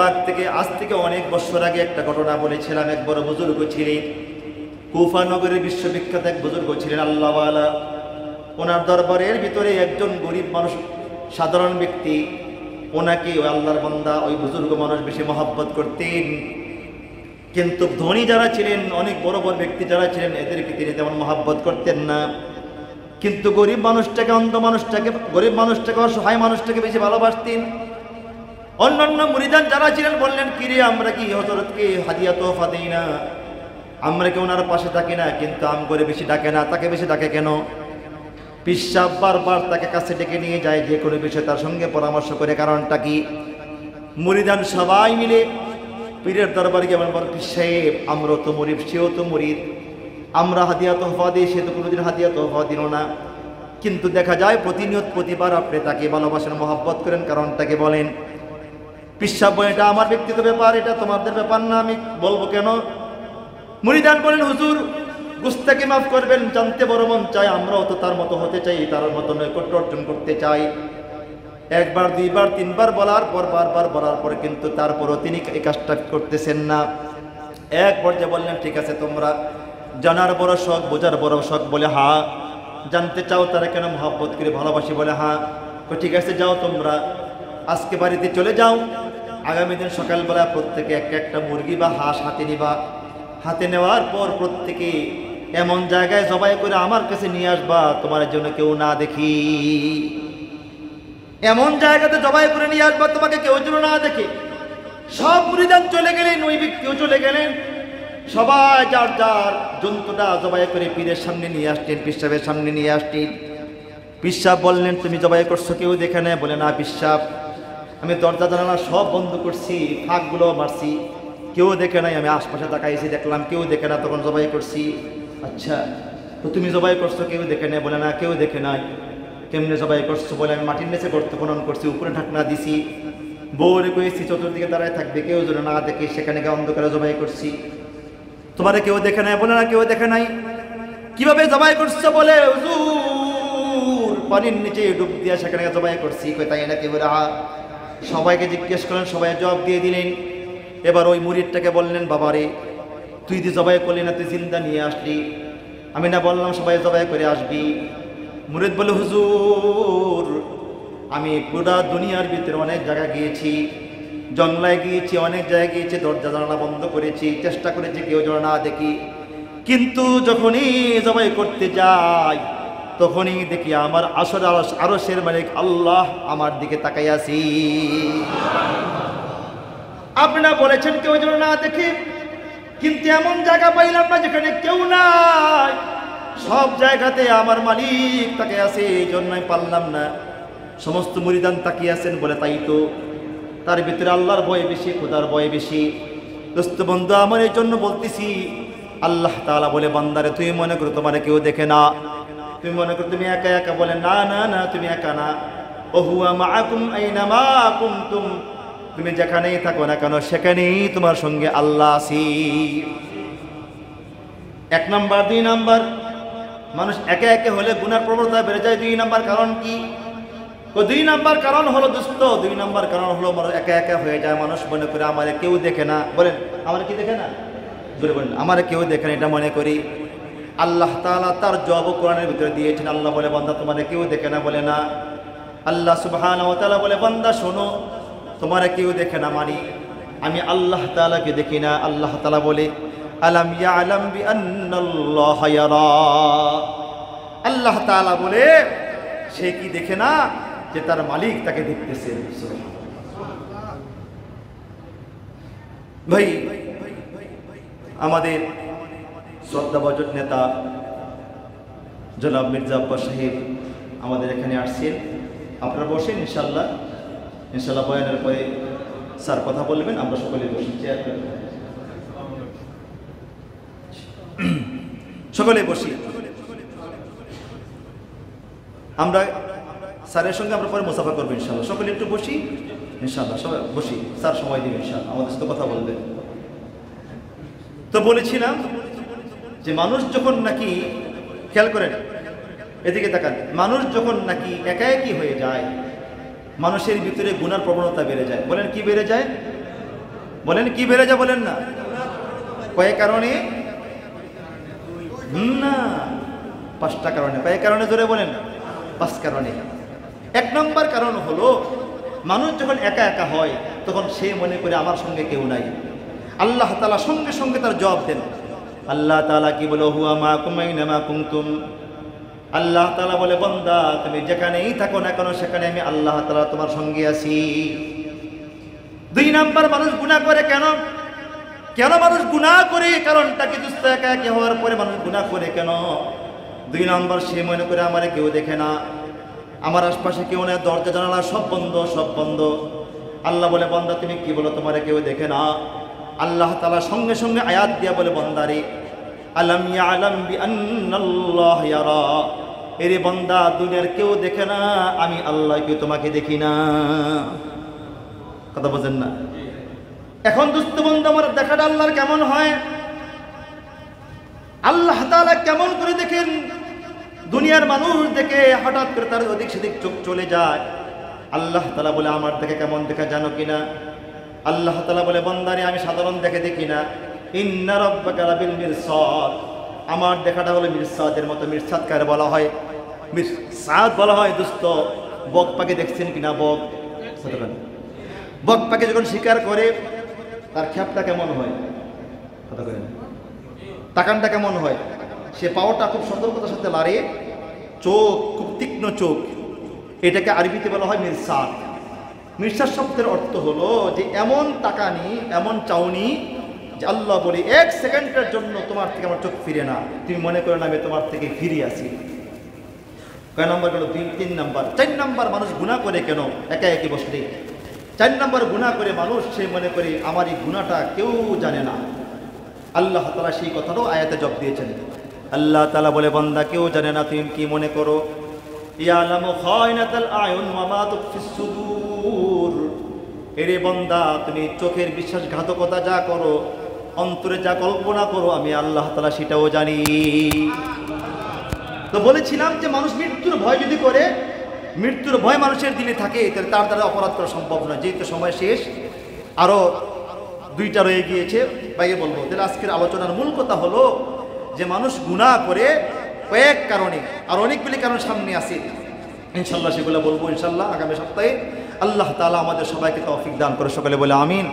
A: আজ থেকে অনেক বছর আগে একটা ঘটনা বলেছিলাম। এক বড় বুজুর্গ ছিলেন, কুফা নগরের বিশ্ববিখ্যাত এক বুজুর্গ ছিলেন, আল্লাহওয়ালা। ওনার দরবারের ভিতরে একজন গরিব মানুষ, সাধারণ ব্যক্তি, ওনাকে ওই আল্লাহর বান্দা, ওই বুজুর্গ মানুষ বেশি মহব্বত করতেন। কিন্তু ধনী যারা ছিলেন, অনেক বড় বড় ব্যক্তি যারা ছিলেন, এদেরকে তিনি তেমন মহব্বত করতেন না। কিন্তু গরিব মানুষটাকে, অন্ধ মানুষটাকে, গরিব মানুষটাকে, অসহায় মানুষটাকে বেশি ভালোবাসতেন। অন্যান্য মুরিদান যারা ছিলেন বললেন, কিরে আমরা কি হযরতকে হাদিয়া তোহফা দেই না, আমরা কি ওনার পাশে থাকি না, কিন্তু আম করে বেশি ডাকে না, তাকে বেশি ডাকে কেন? পীর সাহেব বারবার তাকে কাছে ডেকে নিয়ে যায়, যে কোনো বিষয়ে তার সঙ্গে পরামর্শ করে। কারণটা কি? মুরিদান সবাই মিলে পীরের দরবারে গিয়ে বলেন, পীর সাহেব আমরাও তো মুরিদ, সেও তো মুরিদ, আমরা হাদিয়া তোহফা দিই, সে তো কোনোদিন হাদিয়া তোহফা দিল না। কিন্তু দেখা যায় প্রতিনিয়ত প্রতিবার আপনি তাকে ভালোবাসেন, মহব্বত করেন, কারণটাকে বলেন। পীর সাহেব বলেন, এটা আমার ব্যক্তিগত ব্যাপার, এটা তোমাদের ব্যাপার না, আমি বলবো কেন? মুরিদান বলেন, হুজুর গুস্তাকে মাফ করবেন, জানতে বড় মন চায়, আমরাও তো তার মতো হতে চাই, তার মতো নৈকট্য অর্জন করতে চাই। একবার, দুইবার, তিনবার বলার পর, বারবার বলার পর কিন্তু তারপরও তিনি এই কাজটা করতেছেন না। এক পর্যায়ে বললেন, ঠিক আছে তোমরা জানার বড় শখ, বোঝার বড় শখ, বলে হ্যাঁ। জানতে চাও তারা কেন মহব্বত করে ভালোবাসি, বলে হ্যাঁ। ঠিক আছে যাও তোমরা আজকে বাড়িতে চলে যাও, আগামী দিন সকালবেলা প্রত্যেকে একটা মুরগি বা হাঁস হাতে নিবা, হাতে নেওয়ার পর প্রত্যেকে এমন জায়গায় জবাই করে আমার কাছে নিয়ে আসবা তোমার জন্য কেউ না দেখি। এমন জায়গাতে জবাই করে নিয়ে আসবা তোমাকে কেউ যেন না দেখে। সব মুরিদান চলে গেলেন, ওই ব্যক্তিও চলে গেলেন, সবাই যার যার জন্তুটা জবাই করে পীরের সামনে নিয়ে আসতেন, পীর সাহেবের সামনে নিয়ে আসতেন। পীর সাহেব বললেন তুমি জবাই করছো, কেউ দেখে নেয়? বলে না পীর সাহেব, আমি দরজা জানালা সব বন্ধ করছি, ফাঁকগুলো মারছি, কেউ দেখে নাই, আমি আশপাশে তাকাইছি দেখলাম কেউ দেখে না, তখন জবাই করছি। আচ্ছা তো তুমি জবাই করছো, কেউ দেখে নেয়? বলে না কেউ দেখে নাই। কেমনে জবাই করছো? বলে আমি মাটির নিচে গর্ত খনন করছি, উপরে ঢাকনা দিছি, বউরে কয়েছি চতুর্দিকে দাঁড়ায় থাকবে, কেউ যেন না দেখে, সেখানে গিয়ে অন্ধকারে জবাই করছি। তোমারে কেউ দেখে নাই? বলে না কেউ দেখে নাই। কিভাবে জবাই করছো? বলে হুজুর পানির নিচে ডুব দিয়া সেখানে জবাই করছি। কই তাই না? কেউ বলে হ্যাঁ। সবাইকে জিজ্ঞেস করলেন, সবাই জবাব দিয়ে দিলেন। এবার ওই মুরিদটাকে বললেন, বাবারে তুই যে জবাই করলি না, তুই জিন্দা নিয়ে আসলি, আমি না বললাম সবাই জবাই করে আসবি? মুরিদ বলে হুজুর আমি পুরা দুনিয়ার ভিতরে অনেক জায়গা গিয়েছি, জঙ্গলায় গিয়েছি, অনেক জায়গায় গিয়েছি, দরজা জানালা বন্ধ করেছি, চেষ্টা করেছি কেউ যেন না দেখি, কিন্তু যখনই জবাই করতে যাই তখনই দেখি আমার আরশের মালিক আল্লাহ আমার দিকে তাকাই আছি। আপনারা বলেছেন কেউ যেন না দেখে, কিন্তু এমন জায়গা পাইলাম না যেখানে কেউ নাই, সব জায়গাতে আমার মালিক তাকে আছে, এই জন্যই পারলাম না। সমস্ত মুরিদান তাকিয়ে আছেন। বলে তাই তো, তার ভিতরে আল্লাহর ভয় বেশি, খোদার ভয় বেশি। দোস্ত বন্ধু আমার এই জন্য বলতেছি, আল্লাহ তাআলা বলে বান্দারে তুই মনে করো তোমারে কেউ দেখে না, তুমি মনে করো তুমি একা একা, বলে না না না তুমি একা না। ওহুয়া মাআকুম আইনামা কুনতুম, তুমি যেখানেই থাকো না কেন সেখানেই তোমার সঙ্গে আল্লাহ আছি। এক নাম্বার। দুই নাম্বার, মানুষ একে একে হলে গুনার প্রবণতা বেড়ে যায়। দুই নাম্বার কারণ কি? দুই নাম্বার কারণ হলো দোস্ত, দুই নাম্বার কারণ হলো মানুষ একা একা হয়ে যায়, মানুষ মনে করে আমার কেউ দেখে না। বলেন আমার কি দেখে না? জোরে বলেন আমার কেউ দেখে না, এটা মনে করি। আল্লাহ তাআলা তার জবাব কোরআনের ভিতরে দিয়েছেন। আল্লাহ বলে বান্দা তোমার কেউ দেখে না, বলে না। আল্লাহ সুবহানাহু ওয়া তাআলা বলে বান্দা শোনো, তোমার কেউ দেখে না মানে আমি আল্লাহ তাআলাকে দেখি না। আল্লাহ তাআলা বলে আলাম ইয়ালাম বিআন্নাল্লাহা ইয়ারা, আল্লাহ তাআলা বলে সে কি দেখে না যে তার মালিক তাকে দেখতেছে। ভাই আমাদের শ্রদ্ধাভাজন নেতা জনাব মির্জা আব্বাস সাহেব আমাদের এখানে আসছেন। আপনারা বসেন, ইনশাল্লাহ ইনশাল্লাহ বয়ানের পরে স্যার কথা বলবেন, আমরা সকলে বসি, চেয়ার সকলে বসি। আমরা স্যারের সঙ্গে আমরা পরে মুসাফা করবো ইনশাল্লাহ। সকলে একটু বসি ইনশাল্লাহ, সবাই বসি, স্যার সময় দিবেন ইনশাল্লাহ, আমাদের সাথে কথা বলবেন। তো বলেছিলাম যে মানুষ যখন নাকি, খেয়াল করেন এদিকে তাকান, মানুষ যখন নাকি একাএকি হয়ে যায় মানুষের ভিতরে গুনার প্রবণতা বেড়ে যায়। বলেন কি বেড়ে যায়? বলেন কি বেড়ে যায়? বলেন না। কয়েক কারণে না, 5টা কারণে। কয়েক কারণে জোরে বলেন? 5 কারণে। 1 নম্বর কারণ হলো মানুষ যখন একা একা হয় তখন সে মনে করে আমার সঙ্গে কেউ নাই। আল্লাহ তাআলা সঙ্গে সঙ্গে তার জবাব দেন। আল্লাহ তাআলা কি বলে হুয়া মাকুম আইনামা কুনতুম, আল্লাহ তাআলা বলে বান্দা তুমি যেখানেই থাকো না কেন সেখানে আমি আল্লাহ তাআলা তোমার সঙ্গে আছি। 2 নাম্বার, মানুষ গুনাহ করে কেন? কেন মানুষ গুনাহ করে? কারণটা কি দোস্ত? একা একা হওয়ার পরে মানুষ গুনাহ করে কেন? 2 নাম্বার, সে মনে করে আমারে কেউ দেখে না, আমার আশপাশে কেউ নেই, দরজা জানালা সব বন্ধ, সব বন্ধ। আল্লাহ বলে বান্দা তুমি কি বলো তোমারে কেউ দেখে না? আল্লাহ তাআলা সঙ্গে সঙ্গে আয়াত দিয়া বলে বান্দারে আলাম ইয়ালাম বিআন্নাল্লাহা ইয়ারা, এরে বান্দা দুনিয়ার কেউ দেখে না, আমি আল্লাহ কেউ তোমাকে দেখি না। কথা বোঝেন না? এখন দোস্ত বন্ধু আমার দেখাটা আল্লাহর কেমন হয়? আল্লাহ তাআলা কেমন করে দেখেন? দুনিয়ার মানুষ দেখে হঠাৎ করে তার ওদিক সেদিক চোখ চলে যায়। আল্লাহ তাআলা বলে আমার দেখে কেমন দেখা জানো কিনা? আল্লাহ তাআলা বলে বান্দারে আমি সাধারণ দেখে দেখি না, ইন্না রাব্বাকা লাবিল মিরসাদ, আমার দেখাটা হলো মিরসাদের মতো। মিরসাদ কারে বলা হয়? মিরসাদ বলা হয় দোস্ত বক পাখি দেখছেন কিনা? বক পাখি যখন শিকার করে তার খ্যাপটা কেমন হয়, কথা বলেন, তাকানটা কেমন হয়? সে পাওয়াটা খুব সতর্কতার সাথে লাড়ে, চোখ খুব তীক্ষ্ণ চোখ, এটাকে আরবিতে বলা হয় মিরসাদ। মিরসাদ শব্দের অর্থ হলো যে এমন তাকানি, এমন চাউনি যে আল্লাহ বলে 1 সেকেন্ডের জন্য তোমার থেকে আমার চোখ ফিরে না, তুমি মনে করো না আমি তোমার থেকে ফিরে আসি। কয় নম্বর গেল? 2, 3 নম্বর। 4 নম্বর, মানুষ গুনাহ করে কেন? একা একই বসলে 4 নম্বর গুনাহ করে মানুষ, সে মনে করে আমার এই গুনাহটা কেউ জানে না। আল্লাহ তাআলা সেই কথাটাও আয়াতে জবাব দিয়েছেন। আল্লাহ তাআলা বলে, বান্দা কেউ জানে না তুমি কি মনে করো। ইয়ালামু খায়নাতাল আয়ুন ওয়া মা তুখফিস সুদূর। এরে বান্দা, তুমি চোখের বিশ্বাসঘাতকতা যা করো, অন্তরে যা কল্পনা করো, আমি আল্লাহ তাআলা সেটাও জানি। তো বলেছিলাম যে মানুষ মৃত্যুর ভয় যদি করে, মৃত্যুর ভয় মানুষের দিলে থাকে, তাহলে তার দ্বারা অপরাধ করা সম্ভব নয়। যেহেতু সময় শেষ, আরও 2টা রয়ে গিয়েছে, বাইরে বলবো। তাহলে আজকের আলোচনার মূল কথা হলো যে মানুষ গুনাহ করে কয়েক কারণে, আর অনেকগুলি কারণ সামনে আছে, ইনশাল্লাহ সেগুলো বলবো ইনশাল্লাহ আগামী সপ্তাহে। আল্লাহ তাআলা আমাদের সবাইকে তৌফিক দান করে, সকলে বলে আমিন।